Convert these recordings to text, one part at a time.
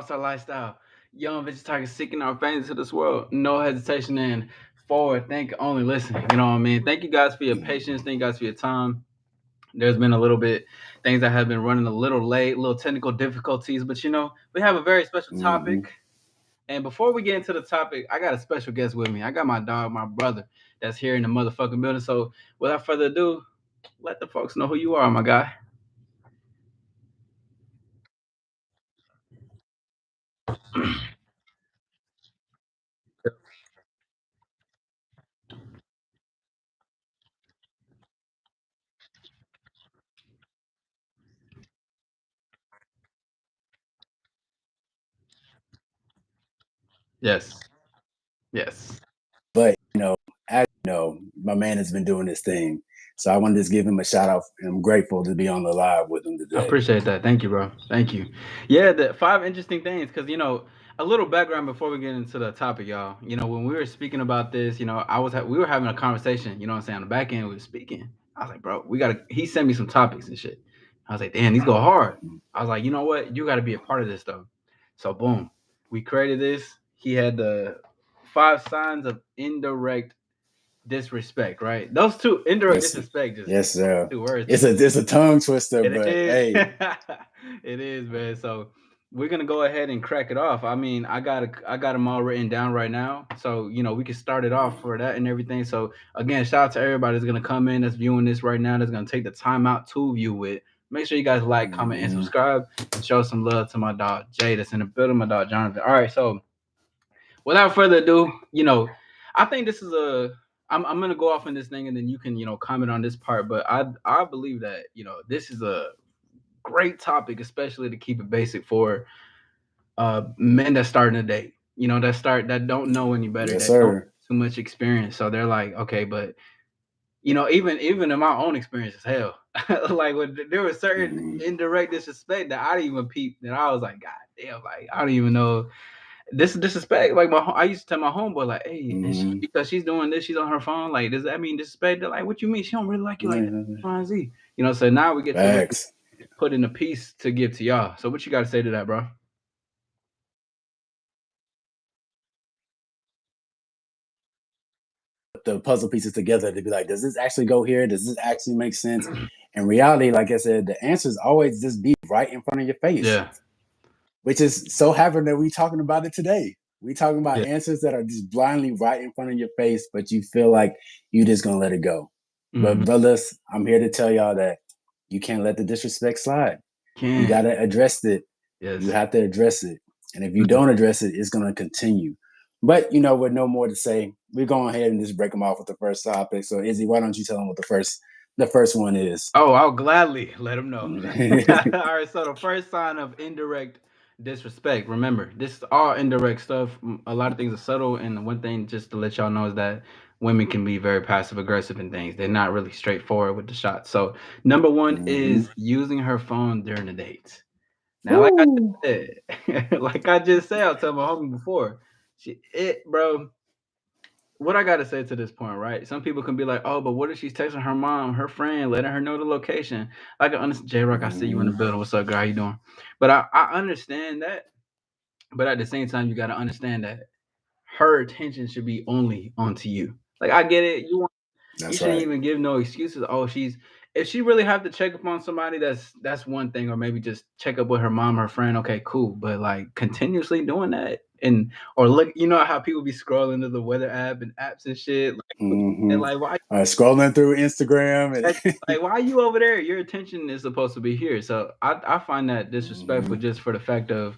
AllStar Lifestyle. Young bitches talking seeking our fans to this world. No hesitation and forward, think, only listen. You know what I mean? Thank you guys for your patience. Thank you guys for your time. There's been a little bit things that have been running a little late, little technical difficulties, but we have a very special topic. And before we get into the topic, I got a special guest with me. I got my dog, my brother, that's here in the motherfucking building. So without further ado, let the folks know who you are, my guy. Yes. Yes. But as you know, my man has been doing this thing. So I wanted to just give him a shout out. And I'm grateful to be on the live with him I today. appreciate that. Thank you, bro. Thank you. Yeah, the five interesting things, because a little background before we get into the topic, y'all. When we were speaking about this, we were having a conversation. You know what I'm saying? On the back end, we were speaking. I was like, bro, we gotta. He sent me some topics and shit. I was like, damn, these go hard. I was like, you know what? You got to be a part of this though. So boom, we created this. He had the five signs of indirect disrespect, right? Those two indirect Yes, disrespect, just yes, sir. two words. It's a tongue twister, It but is. hey, It is, man. So we're gonna go ahead and crack it off. I mean, I got them all written down right now. So we can start it off for that and everything. So again, shout out to everybody that's gonna come in that's viewing this right now. That's gonna take the time out to view it. Make sure you guys like, comment, and subscribe. Show some love to my dog Jay that's in the building. My dog Johnavon. All right, so without further ado, I think this is a. I'm gonna go off on this thing and then you can comment on this part. But I believe that this is a great topic, especially to keep it basic for men that starting a date. That don't know any better, yes, that don't sir. have too much experience. So they're like, okay, but even in my own experience as hell, like when there was certain indirect disrespect that I didn't even peep, that I was like, God damn, like I don't even know this disrespect. Like I used to tell my homeboy, like, hey, because she's doing this, she's on her phone. Like, does that mean disrespect? They're like, what you mean? She don't really like you like that. X, Y, and Z. So now we get to really Facts. put in a piece to give to y'all. So what you got to say to that, bro? The puzzle pieces together to be like, does this actually go here? Does this actually make sense? In reality, like I said, the answers always just be right in front of your face. Yeah. Which is so happen that we talking about it today. We talking about Yeah. answers that are just blindly right in front of your face, but you feel like you just gonna let it go. But brothers, I'm here to tell y'all that you can't let the disrespect slide. You gotta address it. Yes. You have to address it. And if you don't address it, it's gonna continue. But with no more to say, we're going ahead and just break them off with the first topic. So Izzy, why don't you tell them what the first one is? Oh, I'll gladly let them know. All right, so the first sign of indirect disrespect. Remember, this is all indirect stuff. A lot of things are subtle, and the one thing just to let y'all know is that women can be very passive aggressive in things. They're not really straightforward with the shots. So number one is using her phone during the dates. Now, like I just said, I'll tell my homie before. Bro, what I gotta say to this point, right? Some people can be like, "Oh, but what if she's texting her mom, her friend, letting her know the location?" I can understand. J Rock, I see you in the building. What's up, girl? How you doing? But I understand that. But at the same time, you gotta understand that her attention should be only onto you. Like I get it. You shouldn't even give no excuses. Oh, if she really have to check up on somebody, that's one thing, or maybe just check up with her mom, her friend. Okay, cool. But like continuously doing that, or look, how people be scrolling to the weather app and apps and shit. And like why scrolling through Instagram and like why are you over there? Your attention is supposed to be here. So I find that disrespectful just for the fact of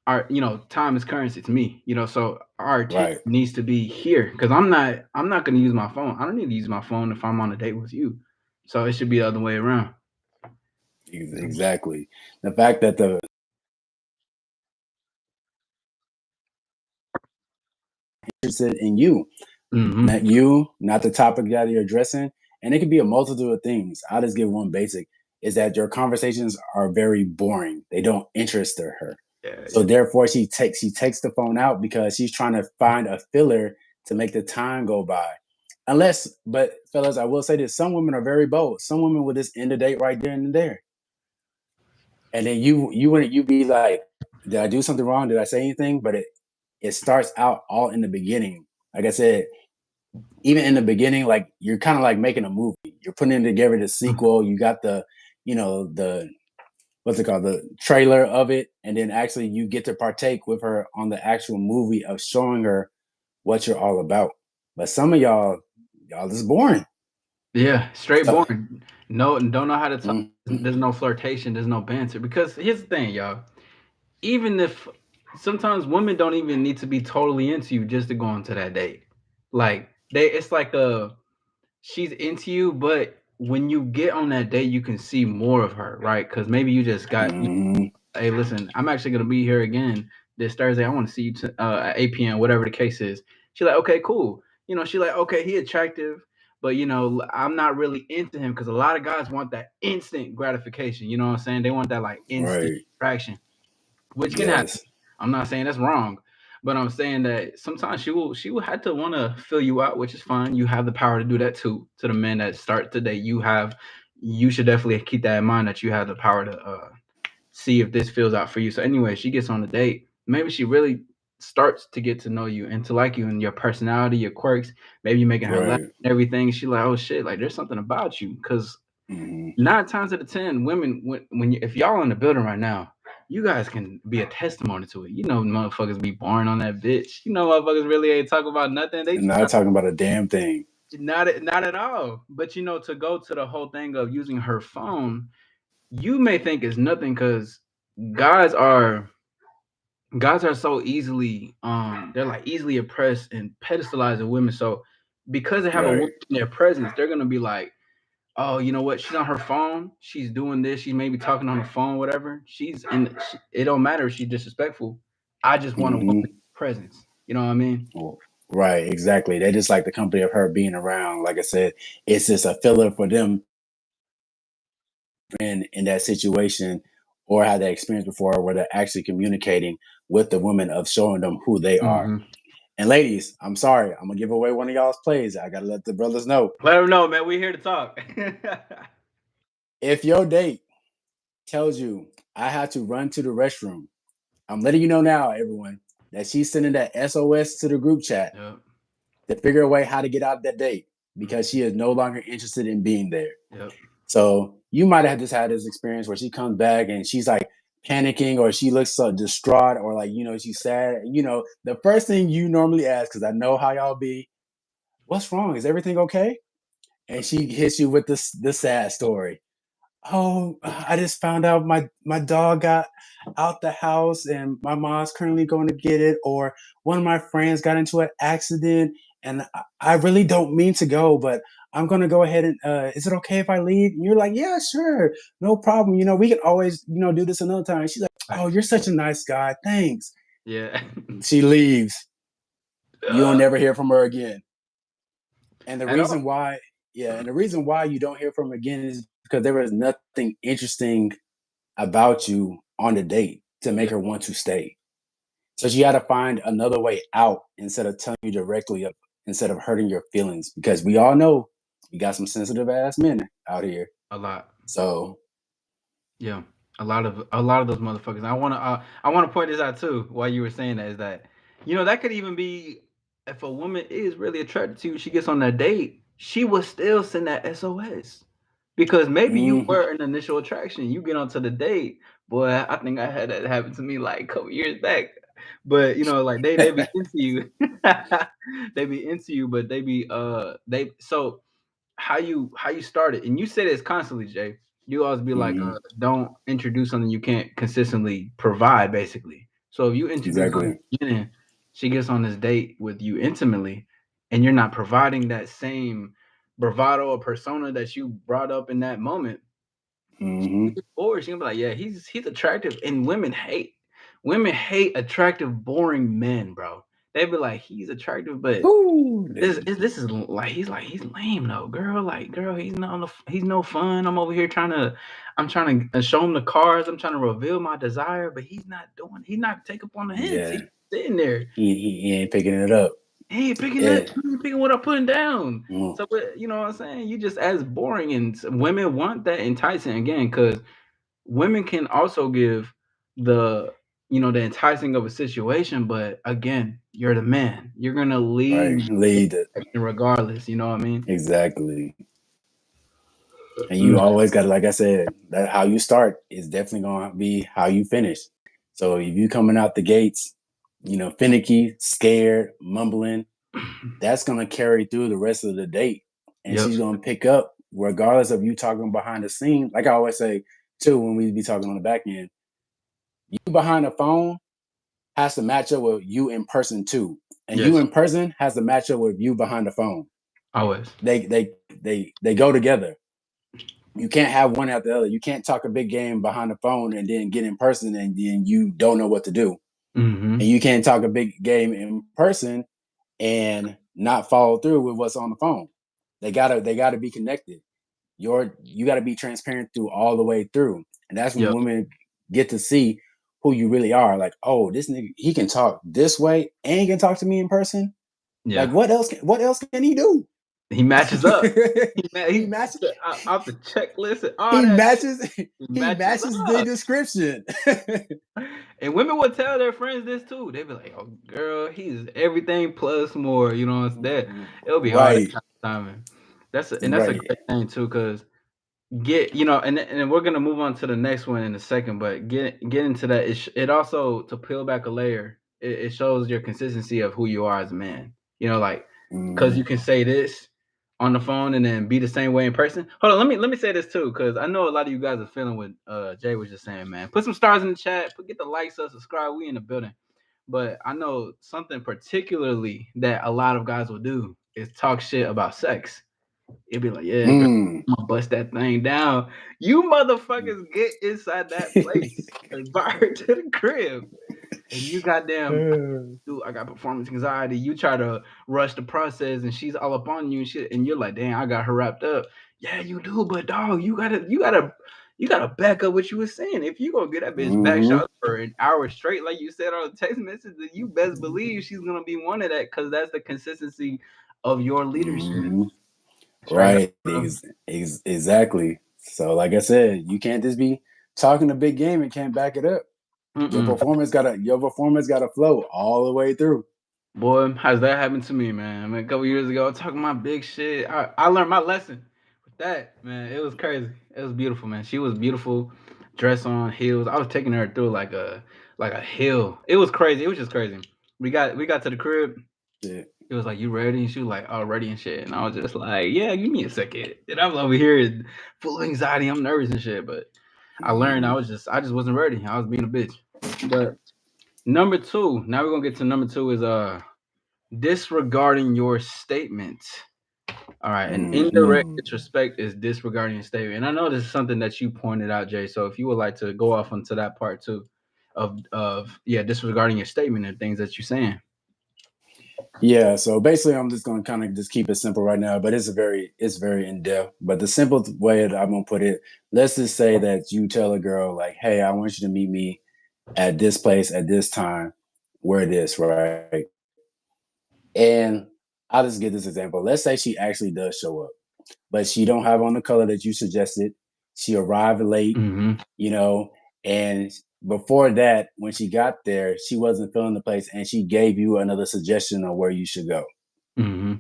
our time is currency to me, so our attention needs to be here because I'm not going to use my phone. I don't need to use my phone if I'm on a date with you, so it should be the other way around. Exactly. The fact that the interested in you, not the topic that you're addressing, and it could be a multitude of things. I'll just give one basic: is that your conversations are very boring. They don't interest her. So therefore, she takes the phone out because she's trying to find a filler to make the time go by. But fellas, I will say this: some women are very bold. Some women will just end the date right there and there. And then you be like, did I do something wrong? Did I say anything? But it starts out all in the beginning. Like I said, even in the beginning, like you're kind of like making a movie. You're putting together the sequel. You got the, the what's it called, the trailer of it, and then actually you get to partake with her on the actual movie of showing her what you're all about. But some of y'all is boring. Yeah, straight So, boring. No, don't know how to talk. mm-hmm, There's no flirtation. There's no banter. Because here's the thing, y'all. Even if sometimes women don't even need to be totally into you just to go on to that date. Like it's like she's into you, but when you get on that date, you can see more of her, right? Because maybe you just got, mm-hmm, hey, listen, I'm actually gonna be here again this Thursday. I want to see you at 8 p.m. Whatever the case is. She's like, okay, cool. She's like, okay, he attractive, but I'm not really into him because a lot of guys want that instant gratification. You know what I'm saying? They want that like instant right, attraction, which can happen. yes, I'm not saying that's wrong, but I'm saying that sometimes she will have to want to fill you out, which is fine. You have the power to do that too. To the men that start today, you should definitely keep that in mind that you have the power to see if this fills out for you. So anyway, she gets on the date. Maybe she really starts to get to know you and to like you and your personality, your quirks. Maybe you're making her laugh right, and everything. She like, oh shit, like there's something about you. Cause mm-hmm. 9 times out of 10, women if y'all in the building right now, you guys can be a testimony to it. Motherfuckers be boring on that bitch. Motherfuckers really ain't talking about nothing. They And just not talking about a damn thing. not at all. But to go to the whole thing of using her phone, you may think it's nothing because guys are guys are so easily they're like easily oppressed and pedestalizing women. So because they have a woman Right, in their presence, they're gonna be like, oh, you know what? She's on her phone. She's doing this. She's maybe talking on the phone, whatever. It don't matter if she's disrespectful. I just want a woman mm-hmm. presence. You know what I mean? Well, right, exactly. They just like the company of her being around. Like I said, it's just a filler for them in that situation or had that experience before where they're actually communicating with the women of showing them who they are. Mm-hmm. And ladies, I'm sorry, I'm gonna give away one of y'all's plays. I gotta let the brothers know. Let them know, man. We're here to talk. If your date tells you I had to run to the restroom, I'm letting you know now, everyone, that she's sending that SOS to the group chat Yep. to figure a way how to get out of that date because she is no longer interested in being there. Yep. So you might have just had this experience where she comes back and she's like panicking or she looks so distraught or like, she's sad. The first thing you normally ask, because I know how y'all be, what's wrong? Is everything okay? And she hits you with this sad story. Oh, I just found out my dog got out the house and my mom's currently going to get it, or one of my friends got into an accident and I really don't mean to go, but I'm going to go ahead and is it okay if I leave? And you're like, yeah, sure, no problem, we can always do this another time. And she's like, oh, you're such a nice guy, thanks. Yeah. She leaves. You don't never hear from her again. And the At all. reason why, yeah, and the reason why you don't hear from her again is because there was nothing interesting about you on the date to make Yeah. her want to stay. So she had to find another way out instead of telling you directly up, instead of hurting your feelings. Because we all know you got some sensitive ass men out here. A lot. So Yeah, a lot of those motherfuckers. I wanna point this out too. While you were saying that is that that could even be if a woman is really attracted to you, she gets on that date, she will still send that SOS because maybe you mhm, were an initial attraction. You get onto the date, boy. I think I had that happen to me like a couple years back. But like they be into you, they be into you, but they so how you started, and you say this constantly, Jay. You always be like, mhm, don't introduce something you can't consistently provide, basically. So if you introduce her in exactly. the beginning, she gets on this date with you intimately, and you're not providing that same bravado or persona that you brought up in that moment. She Hmm. gets bored. She's gonna be like, yeah, he's attractive, and women hate attractive, boring men, bro. They be like, he's attractive, but Ooh, this is he's lame though, girl. Like, girl, he's no fun. I'm trying to show him the cars. I'm trying to reveal my desire, but he's not take up on the hints. yeah, He's sitting there. he ain't picking it up. He ain't picking up. Yeah, He ain't picking what I'm putting down. mm, So, but you know what I'm saying? You just as boring, and women want that enticing again because women can also give the the enticing of a situation, but again, you're the man. You're gonna Right. lead Lead it. regardless. You know what I mean? Exactly. And you Mm. always got to, like I said, that how you start is definitely going to be how you finish. So if you coming out the gates, finicky, scared, mumbling, that's going to carry through the rest of the date. And Yep. she's going to pick up regardless of you talking behind the scene. Like I always say, too, when we be talking on the back end, you behind the phone has to match up with you in person, too. And you Yes. in person has to match up with you behind the phone. Always. They go together. You can't have one after the other. You can't talk a big game behind the phone and then get in person and then you don't know what to do. Mm-hmm. And you can't talk a big game in person and not follow through with what's on the phone. They gotta be connected. You gotta be transparent through all the way through. And that's when Yep. women get to see who you really are. Like, oh, this nigga, he can talk this way and he can talk to me in person. Like Yeah. what else can he do? He matches up. he He matches off the checklist and all he that shit. matches He he matches matches the up. description. And women will tell their friends this too. They be like, "Oh, girl, he's everything plus more." You know, it's that. It'll be all that Right, kind of timing. That's a right. great thing too, because and we're gonna move on to the next one in a second, but get into that. It also, to peel back a layer, it shows your consistency of who you are as a man. Like, because Mm, you can say this on the phone and then be the same way in person. Hold on, let me say this too, because I know a lot of you guys are feeling what Jay was just saying, man. Put some stars in the chat, get the likes up, subscribe. We in the building. But I know something particularly that a lot of guys will do is talk shit about sex. It'd be like, yeah, girl, mm. I'm gonna bust that thing down. You motherfuckers get inside that place, invite her to the crib, and you goddamn, dude, I got performance anxiety. You try to rush the process, and she's all up on you and shit, and you're like, damn, I got her wrapped up. Yeah, you do, but dog, you gotta back up what you were saying. If you gonna get that bitch back Mm-hmm. shot for an hour straight, like you said on the text message, then you best believe she's gonna be one of that, because that's the consistency of your leadership. Mm-hmm. Straight up, Right. bro. Exactly. So, like I said, you can't just be talking a big game and can't back it up. Mm-mm. Your performance gotta flow all the way through. Boy, has that happened to me, man? I mean, a couple years ago, talking my big shit. I learned my lesson with that, man. It was crazy. It was beautiful, man. She was beautiful, dress on, heels. I was taking her through like a hill. It was crazy. It was just crazy. We got to the crib. Yeah. It was like, you ready? And she was like, oh, ready and shit. And I was just like, yeah, give me a second. And I'm over here full of anxiety. I'm nervous and shit. But I learned Mm-hmm. I just wasn't ready. I was being a bitch. But number two, now we're gonna get to number two, is disregarding your statement. All right, an indirect Mm-hmm. disrespect is disregarding your statement. And I know this is something that you pointed out, Jay. So if you would like to go off onto that part too, of yeah, disregarding your statement and things that you're saying. Yeah, so basically I'm just gonna kind of just keep it simple right now, but it's very in depth. But the simple way that I'm gonna put it, let's just say that you tell a girl like, hey, I want you to meet me at this place at this time, where it is, right? And I'll just give this example. Let's say she actually does show up, but she don't have on the color that you suggested. She arrived late, Mm-hmm. you know, and before that, when she got there, she wasn't feeling the place and she gave you another suggestion on where you should go. Mm-hmm.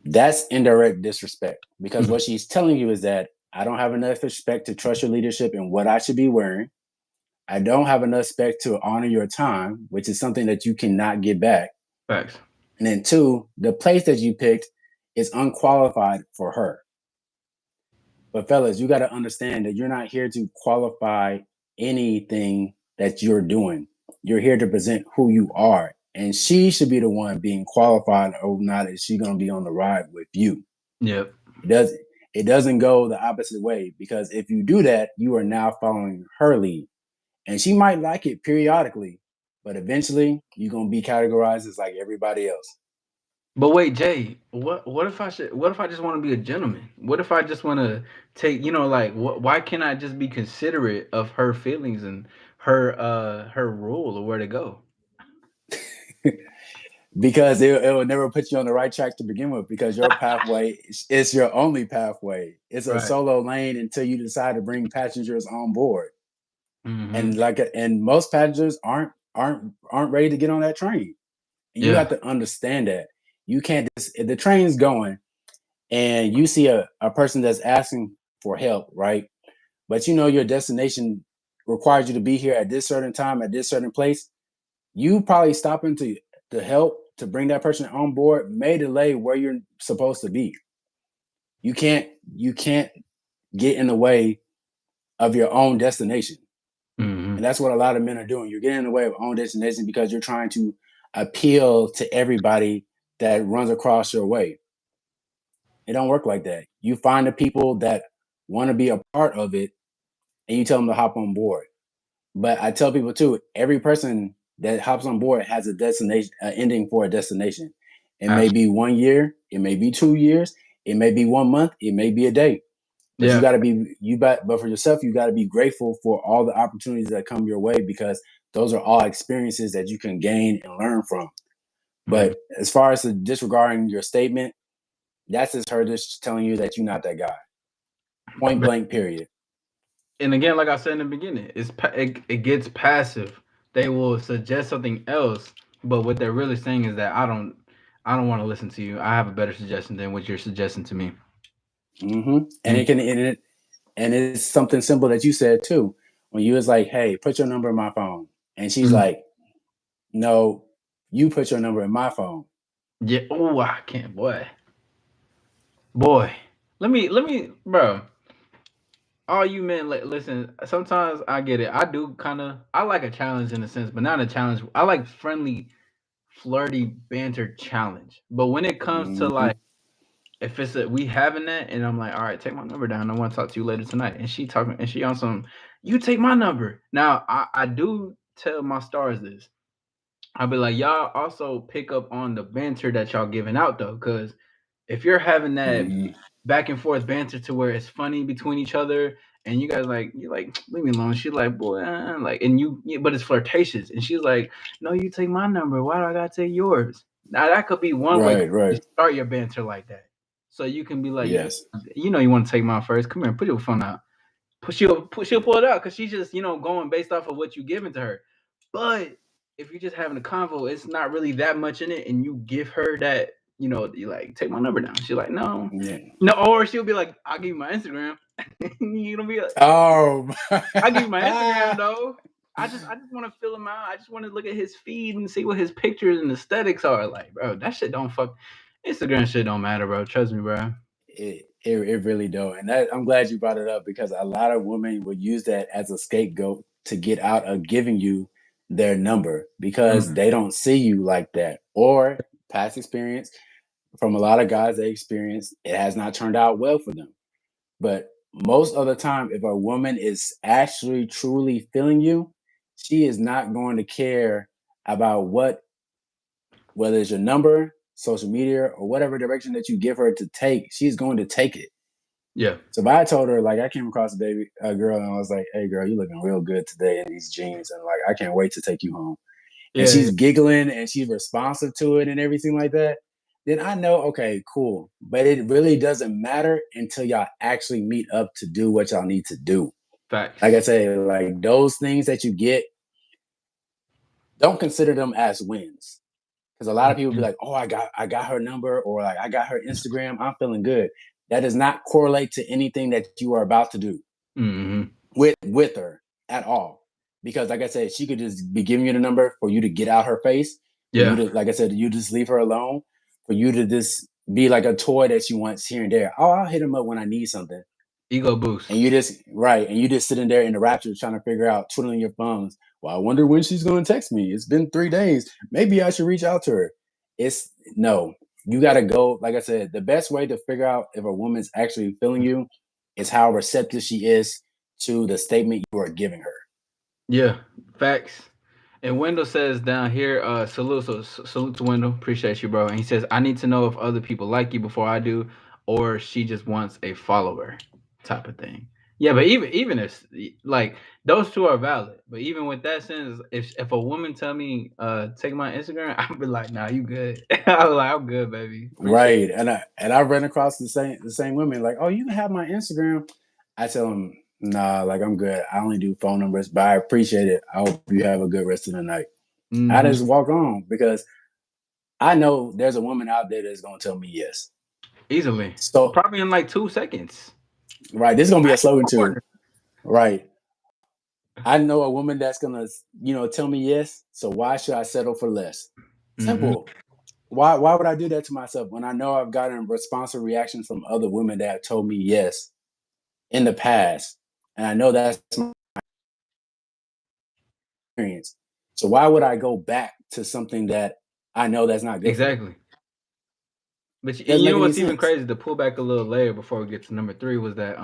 That's indirect disrespect because what she's telling you is that I don't have enough respect to trust your leadership and what I should be wearing. I don't have enough respect to honor your time, which is something that you cannot get back. Facts. And then two, the place that you picked is unqualified for her. But fellas, you got to understand that you're not here to qualify anything that you're doing. You're here to present who you are. And she should be the one being qualified or not is she going to be on the ride with you. Yep. It does it doesn't go the opposite way because if you do that, you are now following her lead. And she might like it periodically, but eventually you're going to be categorized as like everybody else. But wait, Jay, what if I just want to be a gentleman? What if I just want to take, like, why can't I just be considerate of her feelings and her rule or where to go? Because it will never put you on the right track to begin with because your pathway is your only pathway. It's a Right. solo lane until you decide to bring passengers on board. and most passengers aren't ready to get on that train. And you have to understand that you can't just, if the train's going and you see a person that's asking for help, right? But you know your destination requires you to be here at this certain time at this certain place. You probably stopping to help to bring that person on board may delay where you're supposed to be. You can't get in the way of your own destination. And that's what a lot of men are doing. You're getting in the way of own destination because you're trying to appeal to everybody that runs across your way. It don't work like that. You find the people that want to be a part of it and you tell them to hop on board. But I tell people too, every person that hops on board has a destination, ending for a destination. It may be 1 year, it may be 2 years, it may be 1 month, it may be a day. But you got to be but for yourself, you got to be grateful for all the opportunities that come your way because those are all experiences that you can gain and learn from. But as far as disregarding your statement, that's just her just telling you that you're not that guy. Point blank, period. And again, like I said in the beginning, it gets passive. They will suggest something else, but what they're really saying is that I don't want to listen to you. I have a better suggestion than what you're suggesting to me. And it's something simple that you said too. When you was like, "Hey, put your number in my phone," and she's like, "No, you put your number in my phone." Yeah. Oh, I can't, boy. Let me, bro. All you men, listen. Sometimes I get it. I do kind of. I like a challenge in a sense, but not a challenge. I like friendly, flirty banter challenge. But when it comes to like, if it's we having that, and I'm like, all right, take my number down. I want to talk to you later tonight. And she talking, and she on some, you take my number. Now I do tell my stars this. I'll be like, y'all also pick up on the banter that y'all giving out though, because if you're having that back and forth banter to where it's funny between each other, and you guys like, you like, leave me alone. She's like, boy, like, and you, yeah, but it's flirtatious, and she's like, no, you take my number. Why do I gotta take yours? Now that could be one way to Right. start your banter like that. So you can be like, Yes. you know, you want to take mine first. Come here, put your phone out. She'll pull it out because she's just going based off of what you giving to her. But if you're just having a convo, it's not really that much in it, and you give her that, you like take my number down. She's like, no, Yeah. no, or she'll be like, I'll give you my Instagram. You don't be like, Oh. I'll give you my Instagram though. I just want to fill him out. I just want to look at his feed and see what his pictures and aesthetics are like, bro. That shit don't fuck. Instagram shit don't matter, bro. Trust me, bro. It really don't. And I'm glad you brought it up because a lot of women would use that as a scapegoat to get out of giving you their number because they don't see you like that. Or past experience from a lot of guys they experience, it has not turned out well for them. But most of the time, if a woman is actually truly feeling you, she is not going to care about whether it's your number, social media, or whatever direction that you give her to take, she's going to take it. Yeah. So if I told her, like, I came across a girl and I was like, hey girl, you looking real good today in these jeans, and like I can't wait to take you home. And Yeah. she's giggling and she's responsive to it and everything like that, then I know, okay, cool. But it really doesn't matter until y'all actually meet up to do what y'all need to do. Facts. Like I say, like those things that you get, don't consider them as wins. Because a lot of people be like, oh, I got her number, or like I got her Instagram, I'm feeling good. That does not correlate to anything that you are about to do with her at all. Because like I said, she could just be giving you the number for you to get out her face, for you Yeah. to, like I said, you just leave her alone, for you to just be like a toy that she wants here and there. Oh, I'll hit him up when I need something. Ego boost. And you just sitting there in the rapture trying to figure out, twiddling your thumbs. Well, I wonder when she's going to text me. It's been 3 days. Maybe I should reach out to her. It's no, you got to go. Like I said, the best way to figure out if a woman's actually feeling you is how receptive she is to the statement you are giving her. Yeah, facts. And Wendell says down here, salute to Wendell. Appreciate you, bro. And he says, I need to know if other people like you before I do, or she just wants a follower type of thing. Yeah, but even if like those two are valid, but even with that sense, if a woman tell me take my Instagram, I'll be like, nah, you good. I'm like, I'm good, baby. Appreciate Right. And I ran across the same women like, oh, you can have my Instagram. I tell them, Nah, like I'm good. I only do phone numbers, but I appreciate it. I hope you have a good rest of the night. I just Mm-hmm. walk on because I know there's a woman out there that's gonna tell me yes. Easily, So probably in like 2 seconds. right, this is gonna be a Maybe slogan too. more. Right. I know a woman that's gonna, tell me yes. So why should I settle for less? Mm-hmm. Simple. Why would I do that to myself when I know I've gotten responsive reactions from other women that have told me yes in the past, and I know that's my experience. So why would I go back to something that I know that's not good for me? Exactly. But It and doesn't you make know any what's even sense. crazy to pull back a little layer before we get to number three was that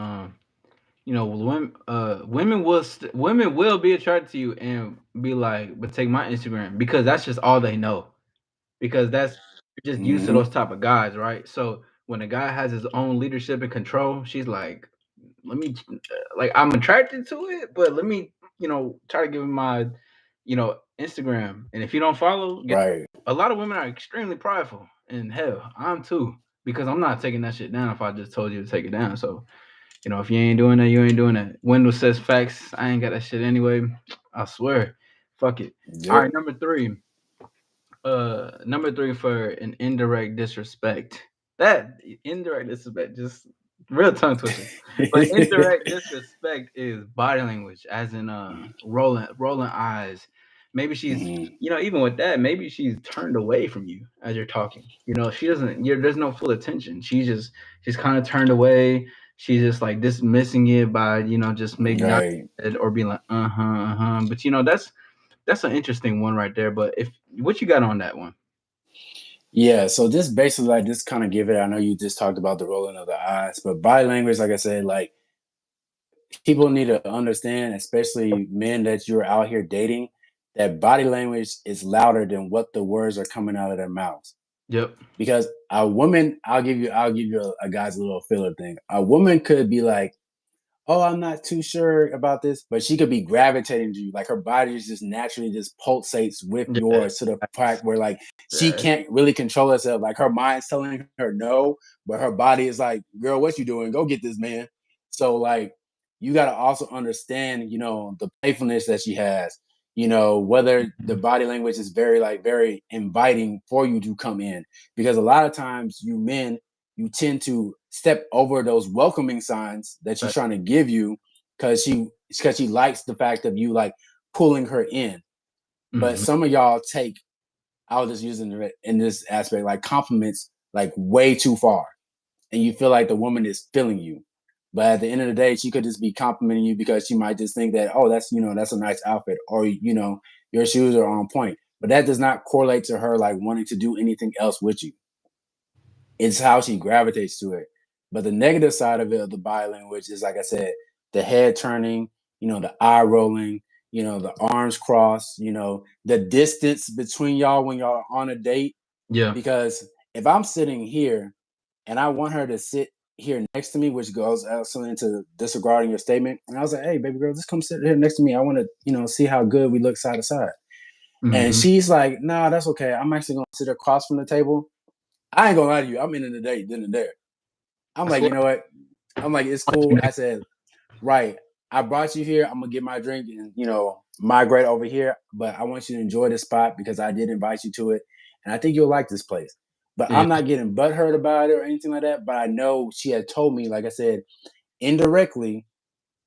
women will be attracted to you and be like, but take my Instagram because that's just all they know. Because that's you're just used to Hmm. those type of guys, right? So when a guy has his own leadership and control, she's like, let me like I'm attracted to it, but let me try to give him my Instagram. And if you don't follow, Right. a lot of women are extremely prideful, and hell, I'm too because I'm not taking that shit down if I just told you to take it down. So if you ain't doing that, you ain't doing that. Windows says facts. I ain't got that shit anyway. I swear. Fuck it. All right, Yep. number three. Number three for an indirect disrespect. That indirect disrespect, just real tongue twister. But indirect disrespect is body language, as in rolling eyes. Maybe she's Hmm. even with that, maybe she's turned away from you as you're talking. She doesn't. There's no full attention. She's kind of turned away. She's just like dismissing it by just maybe not Right. or being like uh-huh. But that's an interesting one right there. But if what you got on that one? Yeah, so this basically like this kind of give it. I know you just talked about the rolling of the eyes, but body language, like I said, like people need to understand, especially men that you're out here dating, that body language is louder than what the words are coming out of their mouths. Yep. Because a woman, I'll give you a guy's little filler thing. A woman could be like, oh, I'm not too sure about this, but she could be gravitating to you. Like her body just naturally just pulsates with Yeah. yours to the fact where like she Yeah. can't really control herself. Like her mind's telling her no, but her body is like, girl, what you doing? Go get this man. So like you gotta also understand, the playfulness that she has, whether the body language is very like very inviting for you to come in. Because a lot of times you men you tend to step over those welcoming signs that she's Right. trying to give you because she likes the fact of you like pulling her in. But Mm-hmm. some of y'all take I was just using it in this aspect like compliments like way too far, and you feel like the woman is feeling you. But at the end of the day, she could just be complimenting you because she might just think that, oh, that's a nice outfit, or your shoes are on point. But that does not correlate to her like wanting to do anything else with you. It's how she gravitates to it. But the negative side of it, of the body language, is like I said, the head turning, the eye rolling, the arms crossed, the distance between y'all when y'all are on a date. Yeah. Because if I'm sitting here and I want her to sit here next to me, which goes also into disregarding your statement, and I was like, hey, baby girl, just come sit here next to me. I want to, see how good we look side to side. And Mm-hmm. she's like, nah, that's okay. I'm actually gonna sit across from the table. I ain't gonna lie to you. I'm in the date then and there. I'm I like, swear. you know what? I'm like, it's cool. I said, right. I brought you here. I'm gonna get my drink and migrate over here. But I want you to enjoy the spot because I did invite you to it, and I think you'll like this place. But Yeah. I'm not getting butthurt about it or anything like that. But I know she had told me, like I said, indirectly,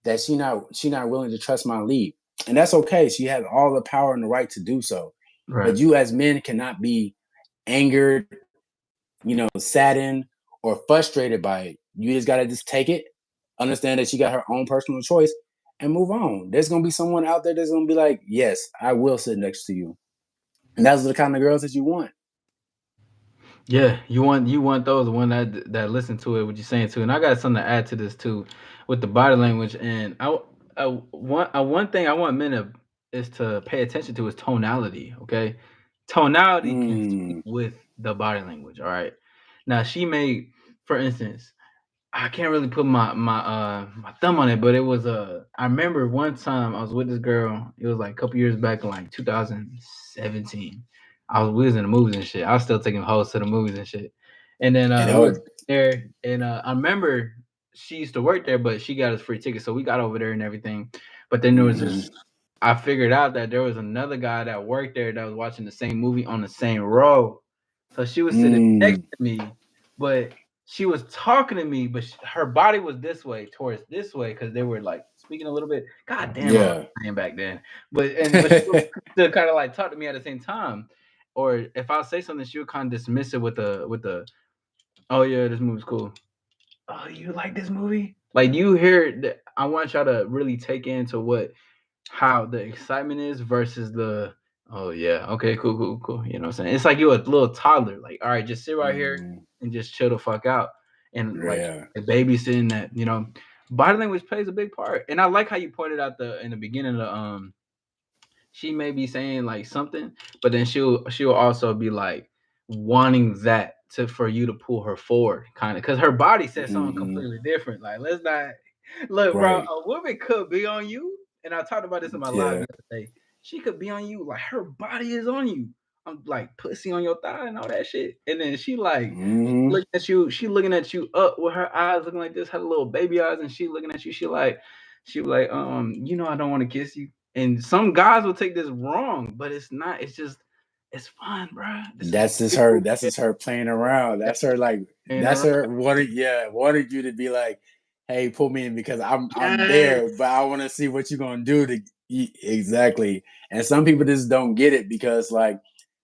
that she not willing to trust my lead, and that's okay. She has all the power and the right to do so. Right. But you, as men, cannot be angered, saddened or frustrated by it. You just gotta just take it, understand that she got her own personal choice, and move on. There's gonna be someone out there that's gonna be like, yes, I will sit next to you. And that's the kind of girls that you want. Yeah. You want those the one that listen to it. What you're saying too. And I got something to add to this too, with the body language. And one thing I want men to is to pay attention to is tonality. Okay. Tonality can speak Mm, with the body language. All right. Now she may, for instance, I can't really put my thumb on it, but it was I remember one time I was with this girl. It was like a couple years back in like 2017. We was in the movies and shit. I was still taking hoes to the movies and shit. And then and we were oh, there, and I remember she used to work there, but she got us free tickets, so we got over there and everything. But then there was Mm-hmm. this. I figured out that there was another guy that worked there that was watching the same movie on the same row. So she was sitting next to me, but she was talking to me, but her body was this way towards this way because they were like speaking a little bit. God damn, I was Yeah. playing back then. But she would still kind of like talk to me at the same time. Or if I say something, she would kind of dismiss it with the oh yeah, this movie's cool. Oh, you like this movie? Like you hear that I want y'all to really take into what how the excitement is versus the oh yeah, okay, cool. You know what I'm saying? It's like you're a little toddler. Like, all right, just sit right here Mm, and just chill the fuck out. And like yeah. babysitting that, body language plays a big part. And I like how you pointed out the in the beginning of the she may be saying like something, but then she'll also be like wanting that to for you to pull her forward, kind of, because her body says something Mm-hmm. completely different. Like, let's not look, bro. Right. A woman could be on you, and I talked about this in my live Yeah. the other day. She could be on you, like her body is on you. I'm like pussy on your thigh and all that shit, and then she like Mm-hmm. looking at you. She looking at you up with her eyes looking like this, had a little baby eyes, and she looking at you. She like, I don't want to kiss you. And some guys will take this wrong, but it's not. It's just, it's fun, bro. This is That's just free her. movie. That's just her playing around. That's her like. And That's her wanting. Yeah, wanting you to be like, "Hey, pull me in because I'm yes, there, but I want to see what you're gonna do to exactly." And some people just don't get it because like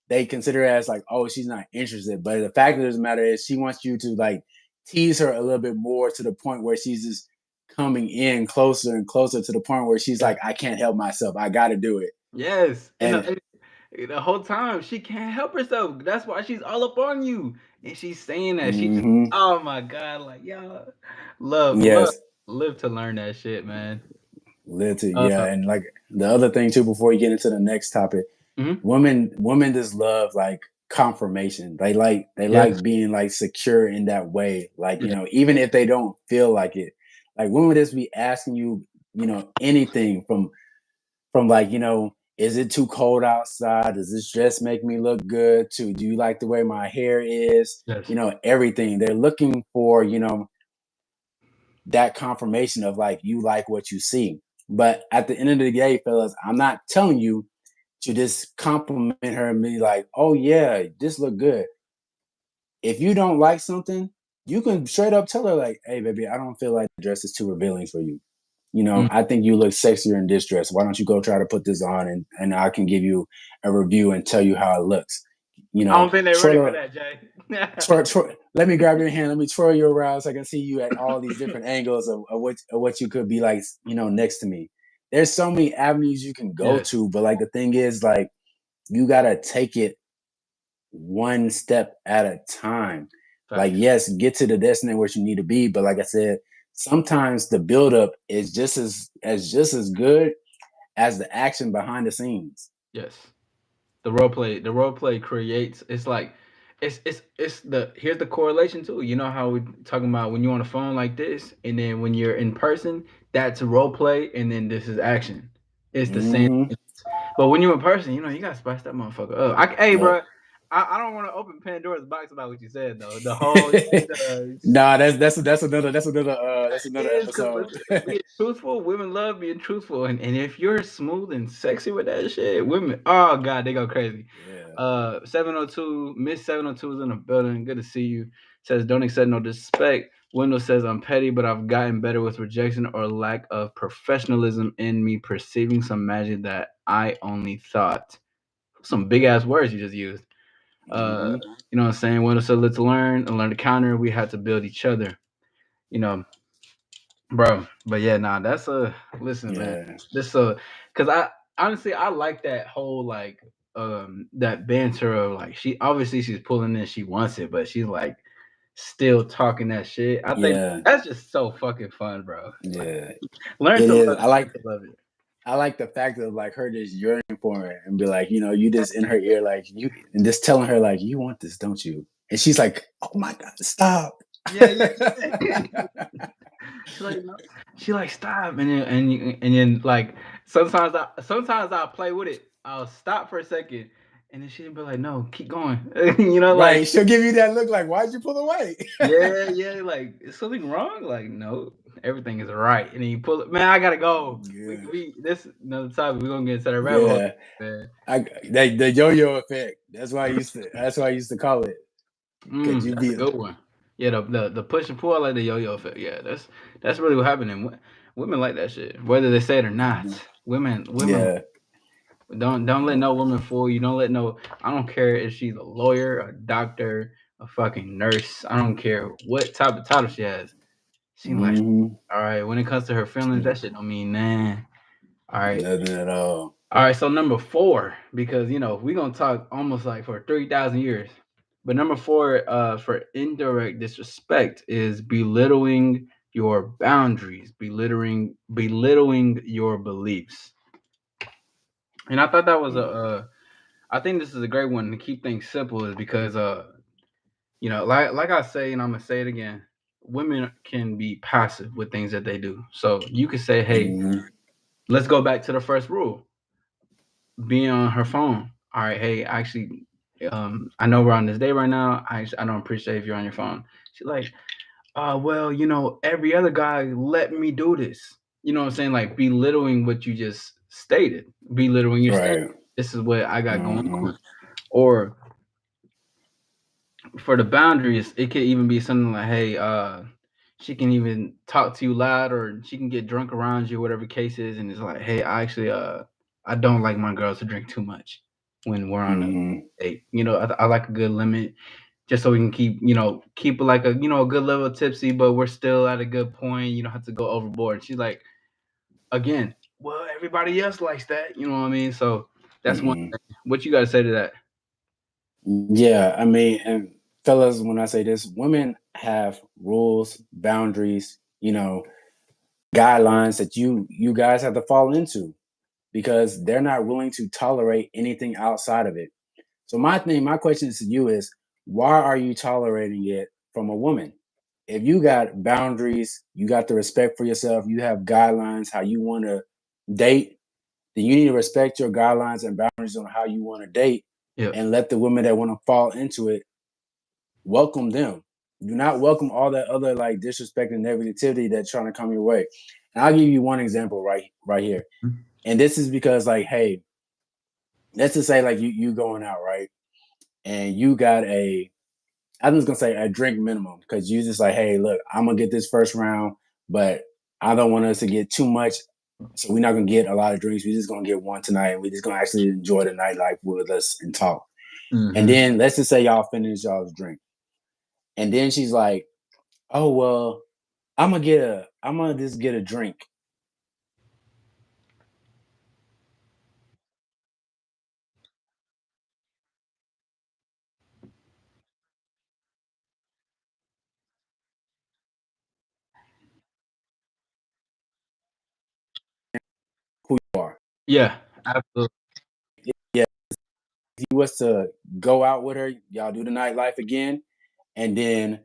they consider it as like, "Oh, she's not interested." But the fact of the matter is, she wants you to like tease her a little bit more to the point where she's just coming in closer and closer to the point where she's yes, like, "I can't help myself. I got to do it." yes. And And the whole time she can't help herself. That's why she's all up on you, and she's saying that she just, mm-hmm, oh my god, like y'all, love, yes. live to learn that shit, man. Literally, Uh, yeah. And like the other thing too, before you get into the next topic, mhm. women just love like confirmation. They like Yes, being like secure in that way. Like, yeah, even if they don't feel like it. Like women just be asking you, anything from like, is it too cold outside? Does this dress make me look good? To do you like the way my hair is? yes, Everything. They're looking for, that confirmation of like you like what you see. But at the end of the day, fellas, I'm not telling you to just compliment her and be like, "Oh yeah, this look good." If you don't like something, you can straight up tell her like, "Hey, baby, I don't feel like the dress is too revealing for you. mm. I think you look sexier in this dress. Why don't you go try to put this on and I can give you a review and tell you how it looks." I don't think they're ready for Twirl, that, Jay. let me grab your hand. Let me twirl you around so I can see you at all these different angles of what you could be like, next to me. There's so many avenues you can go Yes, to, but like the thing is, like, you gotta take it one step at a time. Like, facts. yes, get to the destination where you need to be, but like I said, sometimes the buildup is just as good as the action behind the scenes. Yes. The role play creates, it's like it's the here's the correlation too. You know how we talking about when you're on the phone like this, and then when you're in person, that's role play, and then this is action. It's the same. Mm-hmm. But when you're in person, you gotta spice that motherfucker up. Hey, Yep. bro, I don't want to open Pandora's box about what you said though. The whole the Nah, that's another is because episode. being truthful, women love being truthful, and if you're smooth and sexy with that shit, women, oh god, they go crazy. Yeah. 702 Miss 702 is in the building. Good to see you. Says don't accept no disrespect. Window says I'm petty, but I've gotten better with rejection or lack of professionalism in me perceiving some magic that I only thought. Some big ass words you just used. Uh, Mm-hmm. you know what I'm saying? Window said let's learn and learn to counter. We had to build each other. You know, bro. But yeah, nah, that's a listen, man. Yeah. This cause I honestly I like that whole like that banter of like she obviously she's pulling in, she wants it, but she's like still talking that shit. I think Yeah. that's just so fucking fun, bro. Like Yeah. learn It to is. love I it, learn like to love it. I like the fact of like her just yearning for it and be like, you just in her ear, like you and just telling her like, you want this, don't you? And she's like, oh my God, stop. Yeah. She like no. She like stop, and then like sometimes I play with it. I'll stop for a second, and then she'd be like, "No, keep going." You know, like, Right. She'll give you that look like, why'd you pull away? yeah, yeah, like, is something wrong? Like, no, everything is right. And then you pull it. Man, I gotta go. Yeah. We this another topic. We're gonna get into the rabbit hole, Yeah. man. The yo-yo effect. That's why I used to call it. Cause you That's a be good one. Yeah, the push and pull, I like the yo-yo effect. Yeah, that's really what happened. And women like that shit, whether they say it or not. Women yeah. don't let no woman fool you. Don't let no. I don't care if she's a lawyer, a doctor, a fucking nurse. I don't care what type of title she has. She like, Hmm. all right. When it comes to her feelings, that shit don't mean nah. All right. Nothing at all. All right, so number four, because we're gonna talk almost like for 3,000 years. But number four, for indirect disrespect is belittling your boundaries, belittling your beliefs. And I thought that was I think this is a great one to keep things simple, is because like I say, and I'm gonna say it again, women can be passive with things that they do. So you could say, hey, Hmm. let's go back to the first rule, being on her phone. All right, hey, actually, I know we're on this day right now. I don't appreciate if you're on your phone. She's like, well, every other guy let me do this. You know what I'm saying? Like belittling what you just stated, belittling your standard. Right. This is what I got going Hmm. on. Or for the boundaries, it could even be something like, hey, she can even talk to you loud, or she can get drunk around you, whatever case is, and it's like, hey, I actually, I don't like my girls to drink too much when we're on a Hmm. date. I like a good limit, just so we can keep like a good level of tipsy, but we're still at a good point. You don't have to go overboard. She's like, again, well, everybody else likes that. You know what I mean? So that's one Hmm. thing. What you got to say to that? Yeah, I mean, and fellas, when I say this, women have rules, boundaries, guidelines that you guys have to fall into because they're not willing to tolerate anything outside of it. So my question to you is, why are you tolerating it from a woman? If you got boundaries, you got the respect for yourself, you have guidelines how you want to date, then you need to respect your guidelines and boundaries on how you want to date Yep. and let the women that want to fall into it welcome them. Do not welcome all that other like disrespect and negativity that's trying to come your way. And I'll give you one example right here. And this is because like, hey, let's just say like you going out, right? And you got I'm just gonna say a drink minimum because you just like, hey, look, I'm gonna get this first round, but I don't want us to get too much. So we're not gonna get a lot of drinks. We're just gonna get one tonight, and we're just gonna actually enjoy the nightlife with us and talk. And Mm-hmm. then let's just say y'all finish y'all's drink, and then she's like, "Oh well, I'm gonna just get a drink." Who you are? Yeah, absolutely. Yeah, if he was to go out with her, y'all do the nightlife again, and then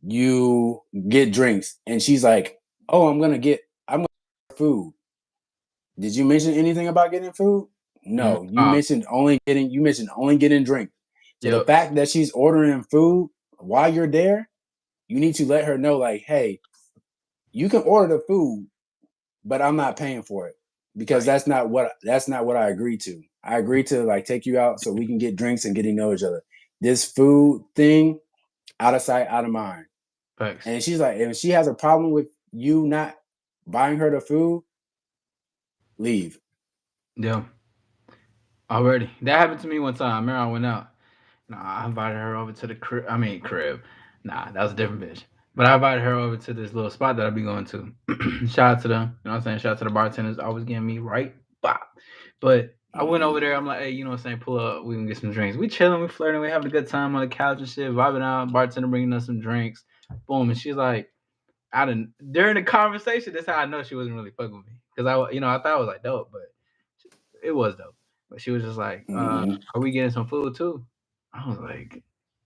you get drinks, and she's like, "Oh, I'm gonna get food." Did you mention anything about getting food? No, you mentioned only getting drink. So the Yep. fact that she's ordering food while you're there, you need to let her know, like, hey, you can order the food, but I'm not paying for it because Right. that's not what I agreed to. I agreed to like take you out so we can get drinks and get to know each other. This food thing, out of sight, out of mind. Thanks. And she's like, if she has a problem with you not buying her the food, leave. Yeah. Already. That happened to me one time. I remember I went out. Nah, I invited her over to the crib. I mean, crib. Nah, that was a different bitch. But I invited her over to this little spot that I be going to. Shout out to them. You know what I'm saying? Shout out to the bartenders. Always getting me right. Bop. But I went over Mm-hmm. there. I'm like, hey, you know what I'm saying? Pull up. We can get some drinks. We chilling. We flirting. We having a good time on the couch and shit. Vibing out. Bartender bringing us some drinks. Boom. And she's like, during the conversation, that's how I know she wasn't really fucking with me. Because I thought it was like dope, but it was dope. But she was just like, Mm-hmm. "Are we getting some food too?" I was like,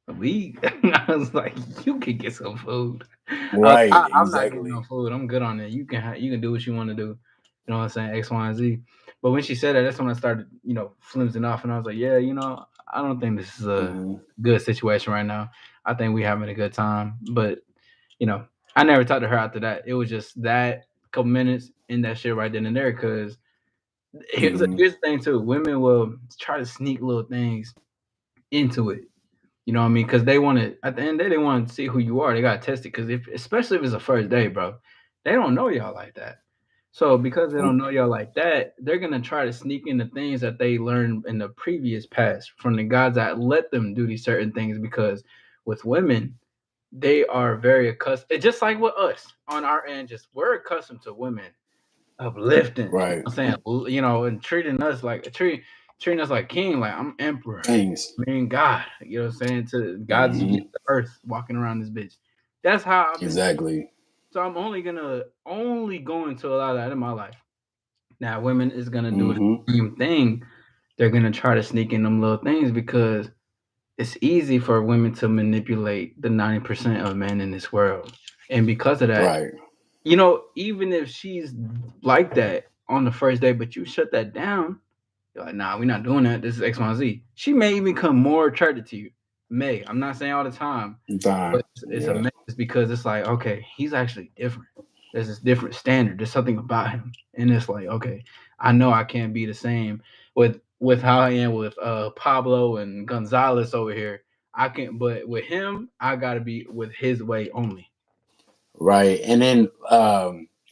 "We." I was like, "You can get some food." Right, I'm not getting no exactly. food. I'm good on it. You can do what you want to do. You know what I'm saying? X, Y, and Z. But when she said that, that's when I started, flimsing off, and I was like, "Yeah, I don't think this is a good situation right now. I think we having a good time, but you know, I never talked to her after that. It was just that couple minutes in that shit right then and there. Because here's the thing too: women will try to sneak little things into it. You know what I mean? Because they want to. At the end of the day, they want to see who you are. They got to test it. Because if, especially if it's a first date, bro, they don't know y'all like that. So because they don't know y'all like that, they're gonna try to sneak in the things that they learned in the previous past from the guys that let them do these certain things. Because with women, they are very accustomed. It's just like with us on our end. Just we're accustomed to women uplifting. You know Right. what I'm saying? You know, and treating us like king, like I'm emperor. Things. I mean God. You know what I'm saying? To God's the earth walking around this bitch. That's how I've been. Exactly. So I'm only going to allow that in my life. Now women is gonna do the same thing. They're gonna try to sneak in them little things because it's easy for women to manipulate the 90% of men in this world. And because of that, Right. you know, even if she's like that on the first day, but you shut that down, you're like, nah, we're not doing that. This is X, Y, Z. She may even become more attracted to you. May. I'm not saying all the time, but it's a Yeah. mess because it's like, okay, he's actually different. There's this different standard. There's something about him, and it's like, okay, I know I can't be the same with how I am with Pablo and Gonzalez over here. I can, but with him, I gotta be with his way only. Right. And then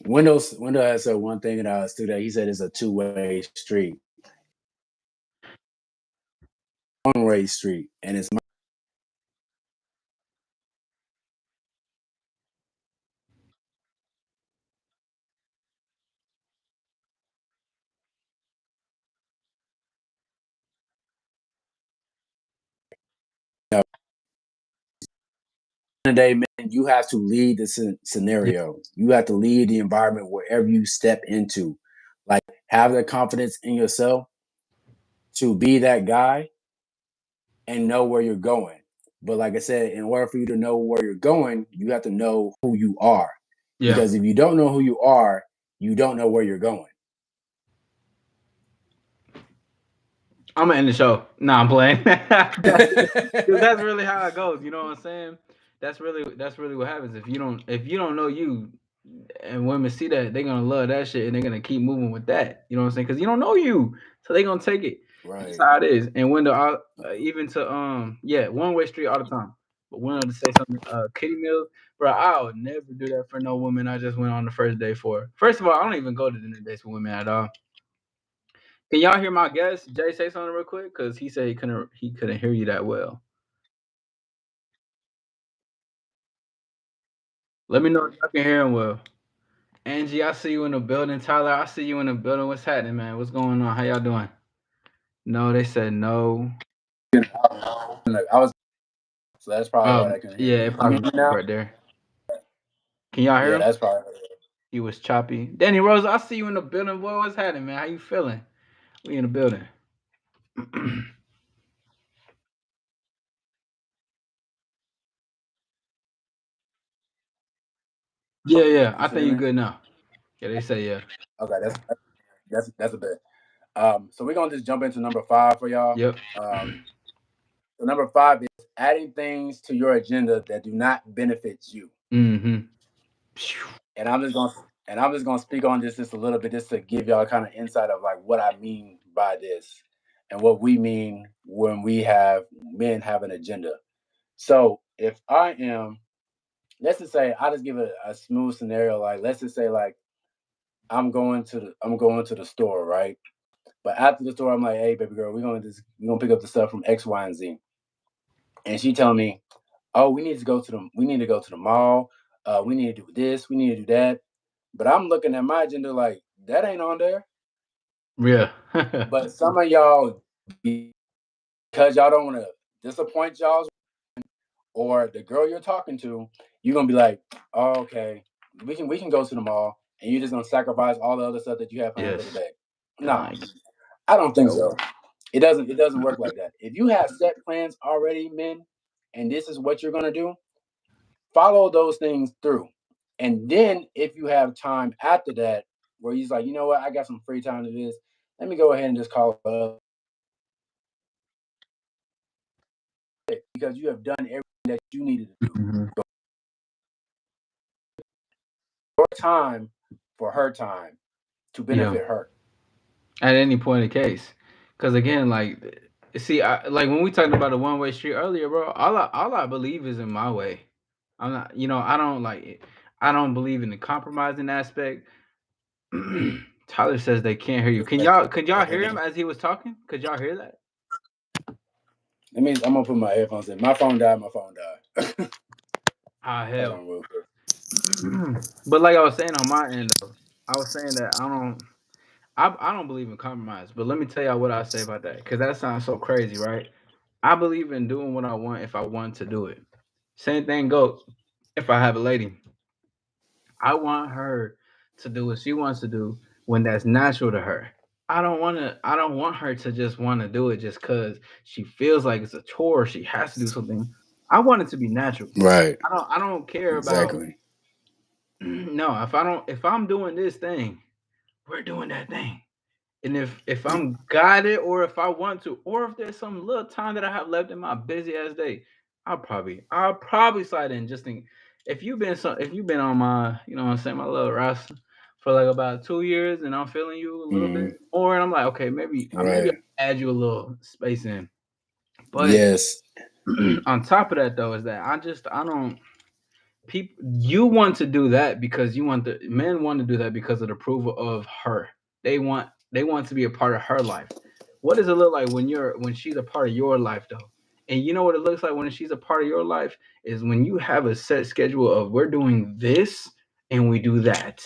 Windows has said one thing that stood out. He said it's a two-way street. One-way street. And it's the day, man, you have to lead the Yeah, scenario. You have to lead the environment wherever you step into. Like, have the confidence in yourself to be that guy and know where you're going. But like I said, in order for you to know where you're going, you have to know who you are. yeah. Because if you don't know who you are, you don't know where you're going. I'm gonna end the show. Nah, I'm playing. Because that's really how it goes. You know what I'm saying? That's really what happens. If you don't know you, and women see that, they're gonna love that shit, and they're gonna keep moving with that. You know what I'm saying? Because you don't know you, so they're gonna take it. That's Right. how it is. And when even to yeah, one way street all the time. But when to say something, Kitty Mills, bro, I would never do that for no woman I just went on the first day for. First of all, I don't even go to dinner dates with women at all. Can y'all hear my guest Jay say something real quick? Cause he said he couldn't hear you that well. Let me know if y'all can hear him well. Angie, I see you in the building. Tyler, I see you in the building. What's happening, man? What's going on? How y'all doing? No, they said no. I was so that's probably why I couldn't hear Yeah, you. it You hear probably me now? right there. Can y'all hear Yeah, him? that's probably He was choppy. Danny Rose, I see you in the building. Boy, what's happening, man? How you feeling? We in the building. Yeah, yeah. you I still think hear you me? good now. Yeah, they say yeah. Okay, that's a bit. So we're gonna just jump into number 5 for y'all. Yep. So number 5 is adding things to your agenda that do not benefit you. Mm-hmm. And I'm just gonna speak on this just a little bit, just to give y'all kind of insight of like what I mean by this and what we mean when we have men have an agenda. So if I am, let's just say, I just give a smooth scenario. Like, let's just say, like, I'm going to the store, right? But after the store, I'm like, hey, baby girl, we're gonna pick up the stuff from X, Y, and Z. And she telling me, oh, we need to go to the mall. We need to do this. We need to do that. But I'm looking at my agenda like that ain't on there. Yeah. But some of y'all, because y'all don't want to disappoint y'all or the girl you're talking to, you're gonna be like, oh, okay, we can go to the mall, and you're just gonna sacrifice all the other stuff that you have planned for the Yes. day. No, Like, I don't think no. so. It doesn't work like that. If you have set plans already, men, and this is what you're gonna do, follow those things through. And then if you have time after that, where he's like, you know what, I got some free time to do this, let me go ahead and just call it up. because you have done everything that you needed to do. Mm-hmm. Your time for her time to Yeah. benefit her. At any point in the case, because again, like, see, like when we talked about a one way street earlier, bro. All I believe is in my way. I'm not, I don't like it. I don't believe in the compromising aspect. Tyler says they can't hear you. Could y'all hear him as he was talking? Could y'all hear that? I'm gonna put my headphones in. My phone died. My phone died. Ah, Hold hell. on, real quick. But like I was saying on my end though, I was saying that I don't believe in compromise. But let me tell y'all what I say about that, because that sounds so crazy, right? I believe in doing what I want if I want to do it. Same thing goes if I have a lady. I want her to do what she wants to do when that's natural to her. I don't want her to just want to do it just cuz she feels like it's a chore, she has to do something. I want it to be natural. Right. I don't care about Exactly. no, if I'm doing this thing, we're doing that thing. And if I'm guided, or if I want to, or if there's some little time that I have left in my busy ass day, I'll probably slide in. Just think, if you've been on my, what I'm saying, my little roster for like about 2 years, and I'm feeling you a little bit Mm-hmm. more, and I'm like, okay, maybe Right. I'll add you a little space in. But Yes. on top of that though, is that I don't people, you want to do that because you want the men want to do that because of the approval of her. They want to be a part of her life. What does it look like when she's a part of your life though? And you know what it looks like when she's a part of your life is when you have a set schedule of, we're doing this and we do that.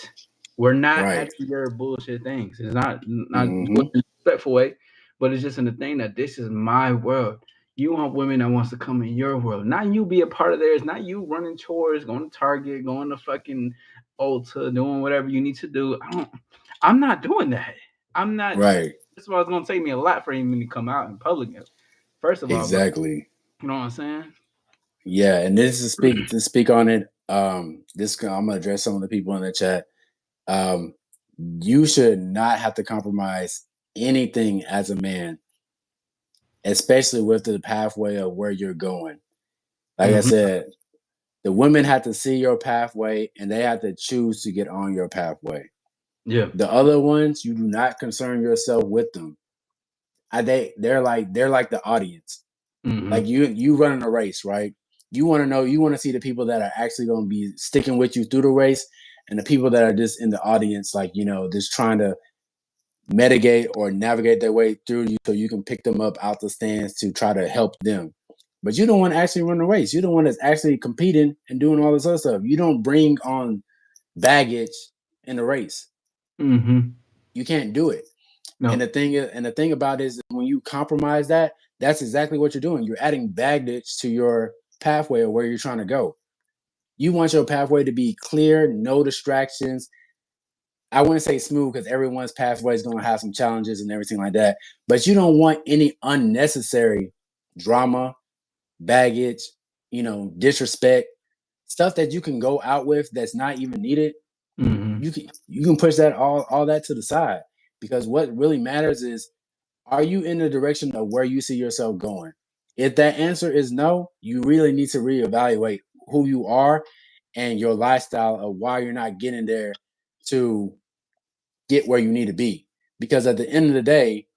We're not Right. adding your bullshit things. It's not Mm-hmm. in a respectful way, but it's just in the thing that this is my world. You want women that wants to come in your world, not you be a part of theirs, not you running chores, going to Target, going to fucking Ulta, doing whatever you need to do. I'm not doing that. I'm not. Right. First of all, it's gonna take me a lot for him to come out in public. First of all, but Exactly. you know what I'm saying? Yeah, and this is speak on it. This I'm gonna address some of the people in the chat. Um, you should not have to compromise anything as a man, especially with the pathway of where you're going. Like I Mm-hmm. said, the women have to see your pathway and they have to choose to get on your pathway. Yeah. The other ones, you do not concern yourself with them. They're like the audience. Like Mm-hmm. you running a race, right? You want to know, you want to see the people that are actually going to be sticking with you through the race, and the people that are just in the audience, like just trying to mitigate or navigate their way through you, so you can pick them up out the stands to try to help them. But you don't want to actually run the race. You're the one that's actually competing and doing all this other stuff. You don't bring on baggage in the race. Mm-hmm. You can't do it. And No. the thing about it is, when you compromise that, that's exactly what you're doing. You're adding baggage to your pathway of where you're trying to go. You want your pathway to be clear, no distractions. I wouldn't say smooth, because everyone's pathway is going to have some challenges and everything like that. But you don't want any unnecessary drama, baggage, disrespect, stuff that you can go out with that's not even needed. Mm-hmm. You can push that all that to the side, because what really matters is, are you in the direction of where you see yourself going? If that answer is no, you really need to reevaluate who you are and your lifestyle of why you're not getting there to get where you need to be. Because at the end of the day,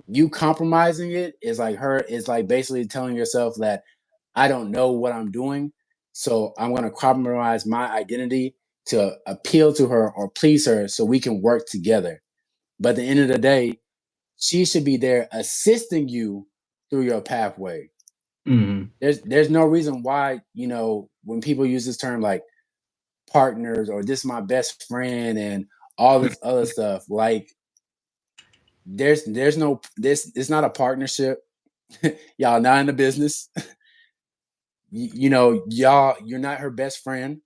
you compromising it is like basically telling yourself that I don't know what I'm doing, so I'm going to compromise my identity to appeal to her or please her so we can work together. But at the end of the day, she should be there assisting you through your pathway. Mm-hmm. There's no reason why, when people use this term like partners or this is my best friend and all this other stuff, like there's no this it's not a partnership. Y'all not in the business. You're not her best friend,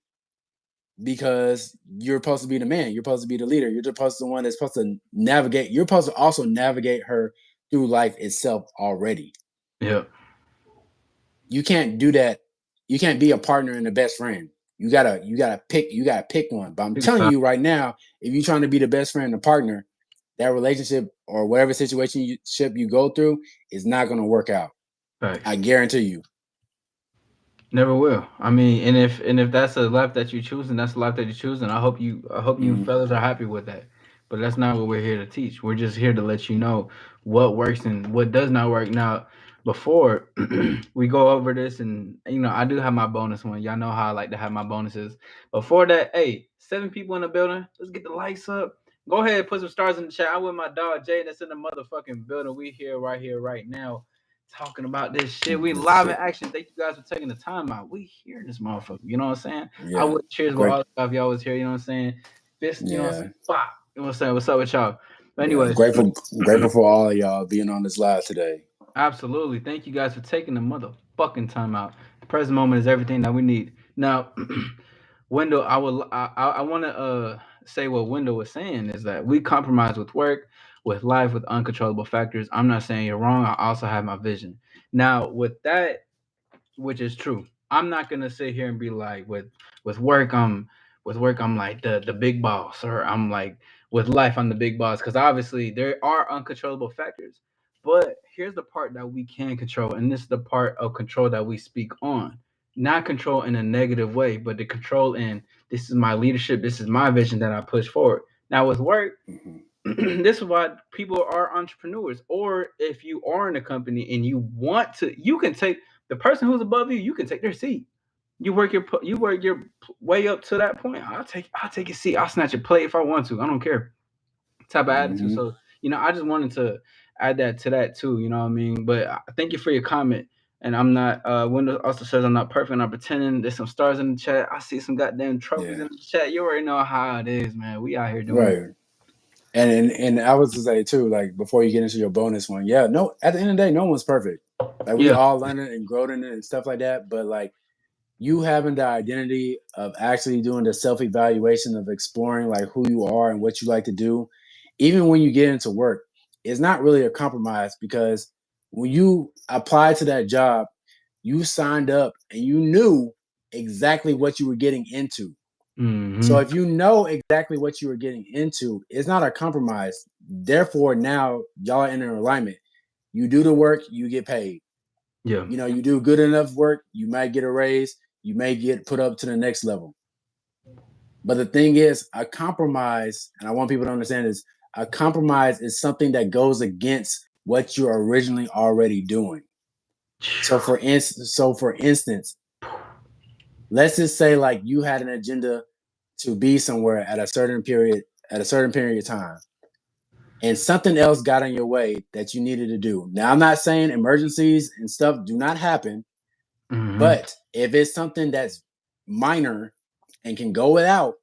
because you're supposed to be the man. You're supposed to be the leader. You're supposed to be the one that's supposed to navigate. You're supposed to also navigate her through life itself already. Yeah. You can't do that. You can't be a partner and a best friend. You gotta pick one. But I'm Big telling time. you right now, if you're trying to be the best friend and a partner, that relationship or whatever situation you go through is not gonna work out. Facts. I guarantee you. Never will. I mean, and if that's a life that you choose, and that's the life that you choose, and I hope you Mm, fellas are happy with that. But that's not what we're here to teach. We're just here to let you know what works and what does not work. Now, before we go over this, and I do have my bonus one. Y'all know how I like to have my bonuses. Before that, hey, 7 people in the building. Let's get the lights up. Go ahead, put some stars in the chat. I'm with my dog Jay. That's in the motherfucking building. We here, right now talking about this shit. We this live in shit. action. Thank you guys for taking the time out. We here this motherfucker. You know what I'm saying? I Yeah. would cheers with Great. all the stuff y'all was here. You know what I'm saying? Fist, you know what I'm Yeah. saying? Bop. You know what I'm saying? What's up with y'all? But Yeah. anyways, Grateful for all of y'all being on this live today. absolutely. Thank you guys for taking the motherfucking time out. The present moment is everything that we need. Now, Wendell, I want to say what Wendell was saying is that we compromise with work, with life, with uncontrollable factors. I'm not saying you're wrong. I also have my vision. Now, with that, which is true. I'm not gonna sit here and be like with work I'm like the big boss, or I'm like with life I'm the big boss, because obviously there are uncontrollable factors. But here's the part that we can control, and this is the part of control that we speak on. Not control in a negative way, but the control in this is my leadership, this is my vision that I push forward. Now with work, Mm-hmm. this is why people are entrepreneurs. Or if you are in a company and you want to, you can take the person who's above you. You can take their seat. You work your way up to that point. I'll take a seat. I'll snatch a plate if I want to. I don't care. Type of attitude. Mm-hmm. So I just wanted to add that to that too. You know what I mean? But thank you for your comment. And I'm not. Windows also says I'm not perfect. I'm not pretending. There's some stars in the chat. I see some goddamn trophies Yeah. in the chat. You already know how it is, man. We out here doing. Right. And I was to say too, like before you get into your bonus one, yeah, no, at the end of the day, no one's perfect. Like we Yeah. all learning and growing in it and stuff like that. But like you having the identity of actually doing the self-evaluation of exploring like who you are and what you like to do, even when you get into work, it's not really a compromise because when you apply to that job, you signed up and you knew exactly what you were getting into. So Mm-hmm. if you know exactly what you were getting into, it's not a compromise. Therefore, now y'all are in an alignment. You do the work, you get paid. Yeah. You do good enough work, you might get a raise, you may get put up to the next level. But the thing is, a compromise, and I want people to understand this, a compromise is something that goes against what you're originally already doing. So for instance, let's just say like you had an agenda to be somewhere at a certain period of time, and something else got in your way that you needed to do. Now, I'm not saying emergencies and stuff do not happen, Mm-hmm. but if it's something that's minor and can go without,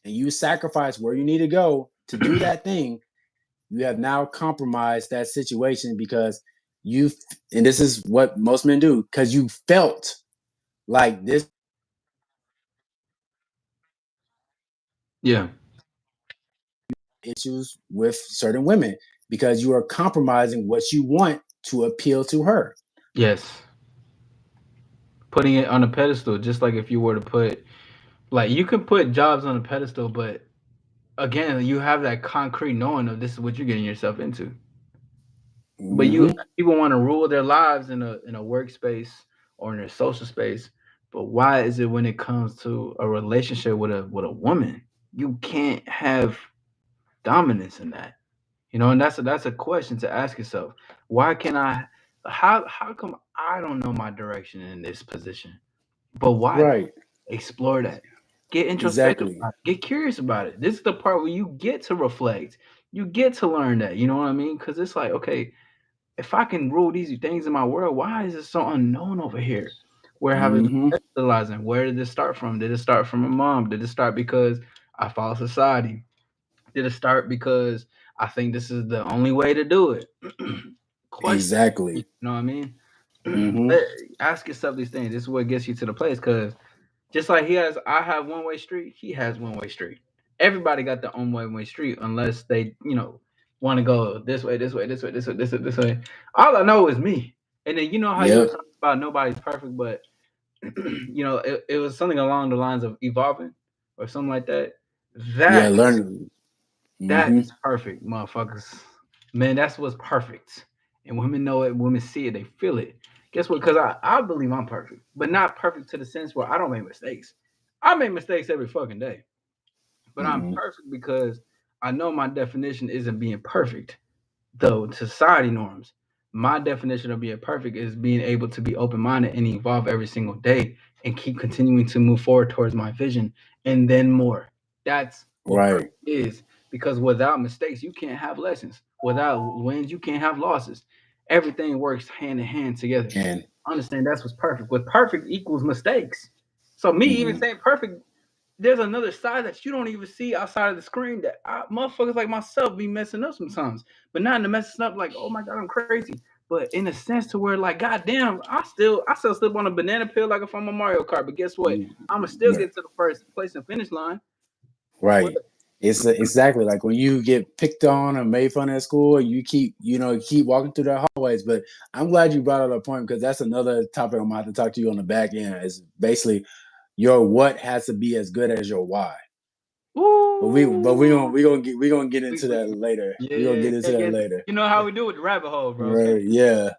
and you sacrifice where you need to go to do that thing, you have now compromised that situation because you, and this is what most men do, because you felt like this Yeah. issues with certain women because you are compromising what you want to appeal to her. Yes. Putting it on a pedestal, just like if you were to put, like, you can put jobs on a pedestal, but again, you have that concrete knowing of this is what you're getting yourself into. But Mm-hmm. people want to rule their lives in a workspace or in a social space. But why is it when it comes to a relationship with a woman, you can't have dominance in that? And that's a question to ask yourself. Why can I? How come I don't know my direction in this position? But why though? Right. Explore that. Get introspective Exactly. about it. Get curious about it. This is the part where you get to reflect. You get to learn that. You know what I mean? Because it's like, okay, if I can rule these things in my world, why is it so unknown over here? Where have it Mm-hmm. been specializing? Where did this start from? Did it start from a mom? Did it start because I follow society? Did it start because I think this is the only way to do it? Question. You Exactly. know what I mean? Mm-hmm. Let- Ask yourself these things. This is what gets you to the place. Because just like I have one way street, he has one way street. Everybody got their own one way street unless they, want to go this way, this way, this way, this way, this way, this way. All I know is me. And then you know how you were Yep. talking about nobody's perfect, but it was something along the lines of evolving or something like that. Yeah. That is Learn. that Mm-hmm. is perfect, motherfuckers. Man, that's what's perfect. And women know it, women see it, they feel it. Guess what? Because I believe I'm perfect, but not perfect to the sense where I don't make mistakes. I make mistakes every fucking day, but I'm Mm-hmm. perfect because I know my definition isn't being perfect, though, to society norms. My definition of being perfect is being able to be open minded and evolve every single day and keep continuing to move forward towards my vision and then more. That's what Right. perfect is because without mistakes, you can't have lessons. Without wins, you can't have losses. Everything works hand in hand together. And Understand that's what's perfect. With perfect equals mistakes. So me even mm-hmm. saying perfect, there's another side that you don't even see outside of the screen that motherfuckers like myself be messing up sometimes, but not in the messing up like, oh my god, I'm crazy, but in a sense to where like, goddamn, I still slip on a banana peel like if I'm a Mario Kart, but guess what? I'ma still Yeah. get to the first place and finish line. What? Right. It's exactly like when you get picked on or made fun of at school, you keep walking through the hallways. But I'm glad you brought up a point because that's another topic I'm about to talk to you on the back end. Is basically your what has to be as good as your why. Ooh. We gonna get into We that later. yeah, We gonna yeah, get into can't that get, later. you know how we do with the rabbit hole, bro. Can't Right? Yeah.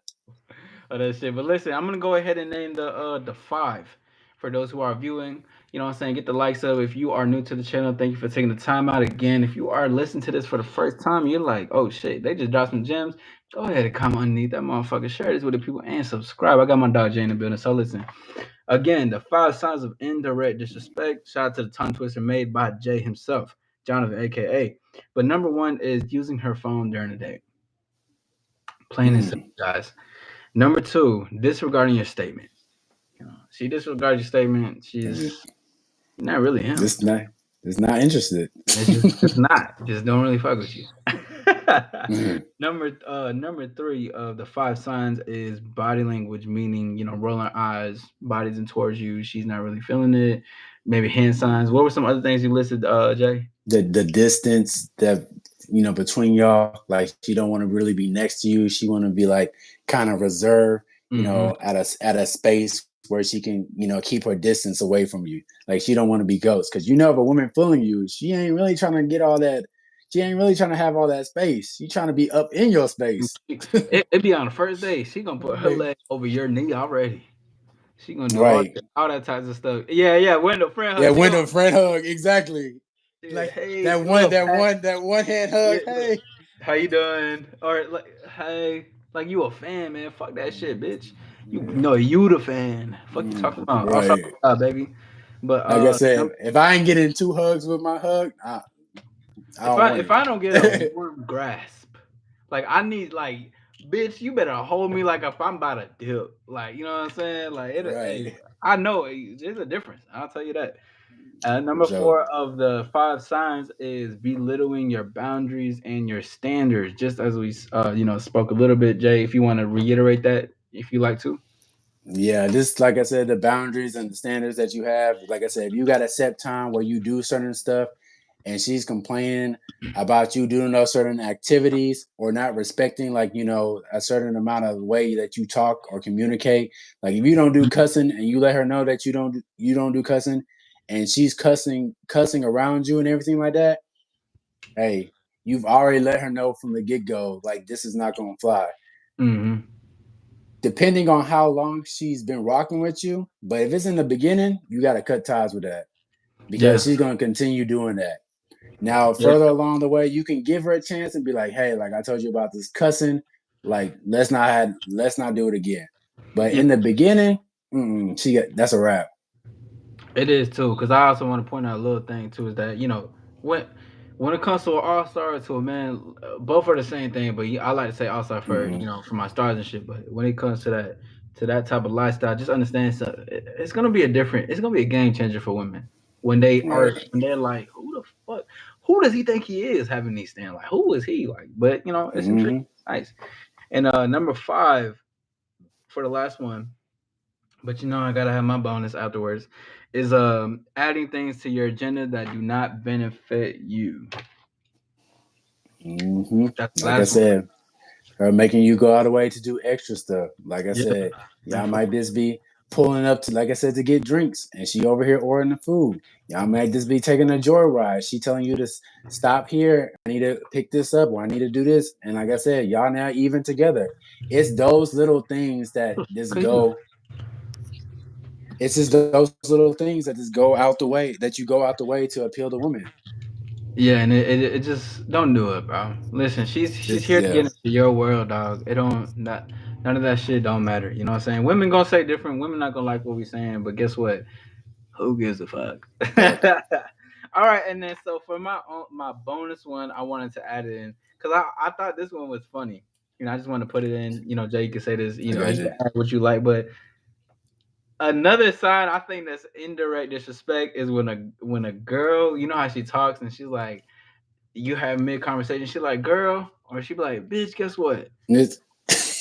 of that shit. But listen, I'm gonna go ahead and name the five for those who are viewing. You know what I'm saying? Get the likes up. If you are new to the channel, thank you for taking the time out again. If you are listening to this for the first time, you're like, oh shit, they just dropped some gems. Go ahead and comment underneath that motherfucker. Share this with the people and subscribe. I got my dog Jay in the building. So listen. Again, the five signs of indirect disrespect. Shout out to the tongue twister made by Jay himself, Johnavon, aka. But number one is using her phone during the day. Plain and simple, Mm. guys. Number two, disregarding your statement. You know, she disregards your statement. She's not really him. Just not. Just not interested. It's just not. Just don't really fuck with you. Mhm. Number three of the five signs is body language, meaning rolling eyes, bodies and towards you. She's not really feeling it. Maybe hand signs. What were some other things you listed, Jay? The distance that between y'all, like she don't want to really be next to you. She want to be like kind of reserved, Mm-hmm. at a space where she can keep her distance away from you. Like she don't want to be ghost because if a woman feeling you, she ain't really trying to get all that. She ain't really trying to have all that space. She trying to be up in your space. It be on the first day. She gonna put her Right. leg over your knee already. She gonna do Right. all that types of stuff. Yeah, yeah. Window friend Yeah, hug. She window gonna friend hug, exactly. yeah, Like hey, that one, little pat. that one hand Yeah, hug. look, Hey. how you doing? Or like, hey, like you a fan, man? Fuck that shit, bitch. You know you the fan. Fuck you talking about? I'll Right. baby. But Like I said, if I ain't getting two hugs with my hug, I if don't I want if I don't get a it. warm grasp, like I need like, bitch, you better hold me like if I'm about to dip. Like you know what I'm saying? Like hey, Right. I know there's a difference. I'll tell you that. For Number sure. four of the five signs is belittling your boundaries and your standards. Just as we, spoke a little bit, Jay. If you want to reiterate that, if you like to. Yeah, just like I said, the boundaries and the standards that you have. Like I said, if you got a set time where you do certain stuff and she's complaining about you doing those certain activities or not respecting a certain amount of way that you talk or communicate. Like if you don't do cussing and you let her know that you don't do cussing and she's cussing around you and everything like that, hey, you've already let her know from the get-go, like this is not gonna fly. Mm-hmm. Depending on how long she's been rocking with you. But if it's in the beginning, you got to cut ties with that Yeah. because she's going to continue doing that. Now, Yeah. further along the way, you can give her a chance and be like, "Hey, like I told you about this cussing, like let's not do it again." But Yeah. in the beginning, that's a wrap. It is too, because I also want to point out a little thing too is that when when it comes to an all star to a man, both are the same thing. But I like to say all star for Mm-hmm. for my stars and shit. But when it comes to that type of lifestyle, just understand so it's gonna be a different. It's gonna be a game changer for women Right. when they're like, who the fuck, who does he think he is having these stands? Like, who is he? Like, but it's intriguing, Mm-hmm. nice. And number five for the last one, but I gotta have my bonus afterwards. Is adding things to your agenda that do not benefit you. Mm-hmm. That's the Like I last one. said, her making you go out of the way to do extra stuff. Like I Yeah, said, y'all for might just be pulling up to, like I said, to get drinks, and she over here ordering the food. Y'all might just be taking a joyride. She telling you to stop here. I need to pick this up, or I need to do this. And like I said, y'all now even together. It's those little things that just go. It's just those little things that just go out the way, that you go out the way to appeal to women. Yeah, and it just don't do it, bro. Listen, she's Just here to yeah, get into your world, dog. It don't not none of that shit don't matter. You know what I'm saying? Women gonna say different. Women not gonna like what we saying, but guess what? Who gives a fuck? fuck. All right, and then so for my bonus one, I wanted to add it in because I thought this one was funny. You know, I just want to put it in. You know, Jay, you can say this. You I know, got you can you. add what you like, but another sign I think that's indirect disrespect is when a girl, you know how she talks and she's like, you have mid conversation, she like, girl, or she be like, bitch, guess what? It's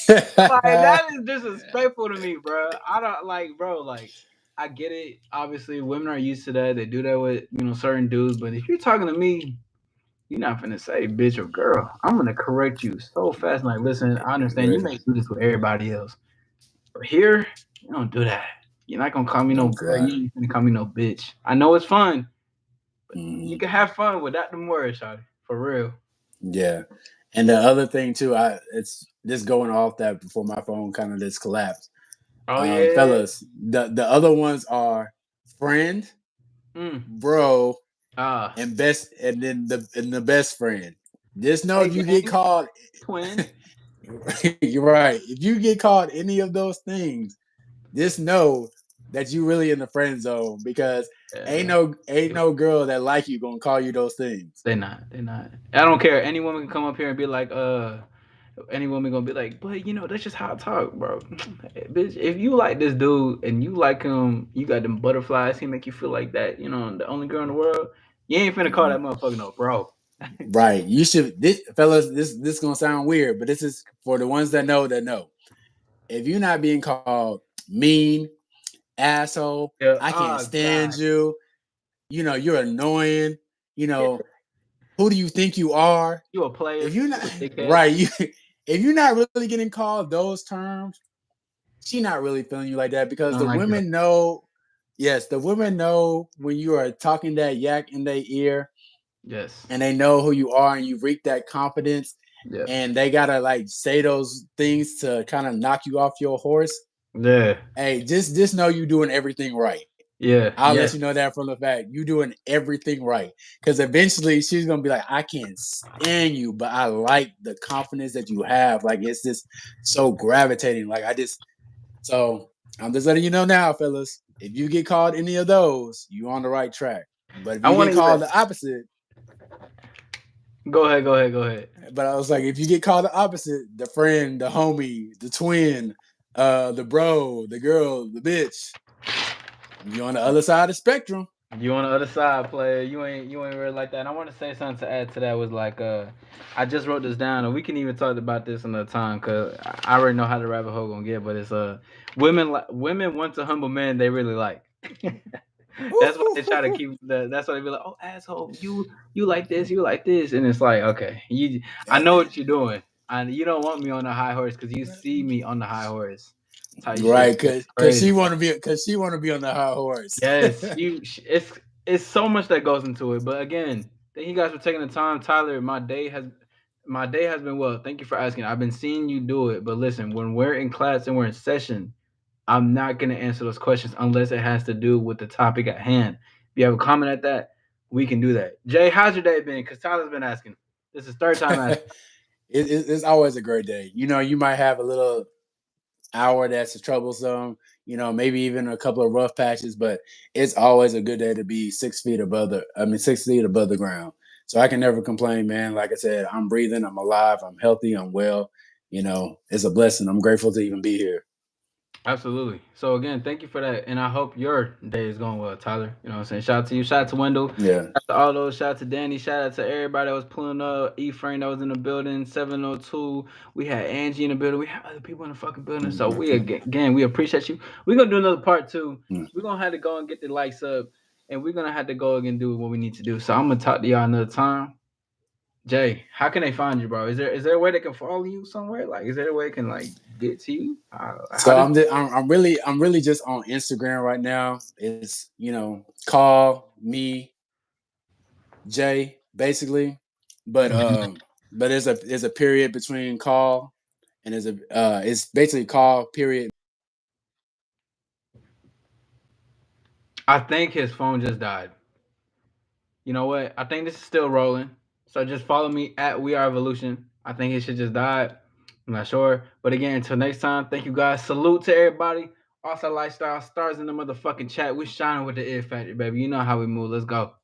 Like that is disrespectful to me, bro. I don't like, bro. Like, I get it. Obviously, women are used to that. They do that with certain dudes. But if you're talking to me, you're not finna say bitch or girl. I'm gonna correct you so fast. Like, listen, I understand you right. may do this with everybody else, but here, you don't do that. You're not gonna call me no Oh girl. God. You ain't gonna call me no bitch. I know it's fun. You Hmm. can have fun without them words, Shawty. For real. Yeah. And the other thing too, it's just going off that before my phone kind of just collapsed. Oh yeah. Fellas, the other ones are friend, Mm. bro, Ah. and best, and then the best friend. Just know Hey if you get gang. called, Twin. you're right. If you get called any of those things, just know that you really in the friend zone because Yeah. ain't no girl that like you gonna call you those things. They not. They not. I don't care. Any woman can come up here and be like, any woman gonna be like, but that's just how I talk, bro. Bitch, if you like this dude and you like him, you got them butterflies. He make you feel like that. The only girl in the world. You ain't finna call Mhm. that motherfucker no bro. Right. You should, fellas. This gonna sound weird, but this is for the ones that know that know. If you're not being called mean, asshole, Yeah. I can't Oh stand God. you. You're annoying. You know who do you think you are? You a If player. you're You not a dickhead. right, if you're not really getting called those terms, she not really feeling you like that because Don't the like that. women know. Yes, the women know when you are talking that yak in their ear Yes. and they know who you are and you reap that confidence Yep. and they gotta like say those things to kind of knock you off your horse. Yeah. Hey, just know you doing everything right. Yeah. I'll let you Yes. know that from the fact you doing everything right. Because eventually she's gonna be like, I can't stand you, but I like the confidence that you have. Like it's just so gravitating. Like I just so I'm just letting you know now, fellas. If you get called any of those, you on the right track. But if I you want get to even called the opposite, go ahead. Go ahead. Go ahead. but I was like, if you get called the opposite, the friend, the homie, the twin, the bro, the girl, the bitch, you on the other side of the spectrum. You on the other side, player. You ain't really like that. And I want to say something to add to that was like I just wrote this down and we can even talk about this another time because I already know how the rabbit hole gonna get, but it's women want to humble men they really like. That's why they try to keep that's why they be like, oh asshole, you like this, you like this, and it's like okay, I know what you're doing, and you don't want me on the high horse because you see me on the high horse type shit. Right, That's cause she crazy. want to be on the high horse. Yes, it's so much that goes into it. But again, thank you guys for taking the time, Tyler. My day has been well. Thank you for asking. I've been seeing you do it, but listen, when we're in class and we're in session, I'm not gonna answer those questions unless it has to do with the topic at hand. If you have a comment at that, we can do that. Jay, how's your day been? Because Tyler's been asking. This is third time asking. It's always a great day. You might have a little hour that's troublesome. Maybe even a couple of rough patches, but it's always a good day to be 6 feet above the. I mean, 6 feet above the ground. So I can never complain, man. Like I said, I'm breathing, I'm alive, I'm healthy, I'm well. It's a blessing. I'm grateful to even be here. Absolutely. So again, thank you for that, and I hope your day is going well, Tyler. You know what I'm saying? Shout out to you, shout out to Wendell, Yeah. shout out to all those, shout out to Danny, shout out to everybody that was pulling up, E-Frame that was in the building, 702. We had Angie in the building. We had other people in the fucking building. So we again, we appreciate you. We're gonna do another part two. We're gonna have to go and get the likes up, and we're gonna have to go and do what we need to do. So I'm gonna talk to y'all another time. Jay, how can they find you, bro? Is there a way they can follow you somewhere? Like, is there a way they can like get to you? How So does? I'm really just on Instagram right now. It's call me Jay basically, but there's a period between call and it's basically call period. I think his phone just died. You know what? I think this is still rolling. So just follow me at We Are Evolution. I think it should just died. I'm not sure. But again, until next time, thank you guys. Salute to everybody. Also, lifestyle stars in the motherfucking chat. We shining with the ear factor, baby. You know how we move. Let's go.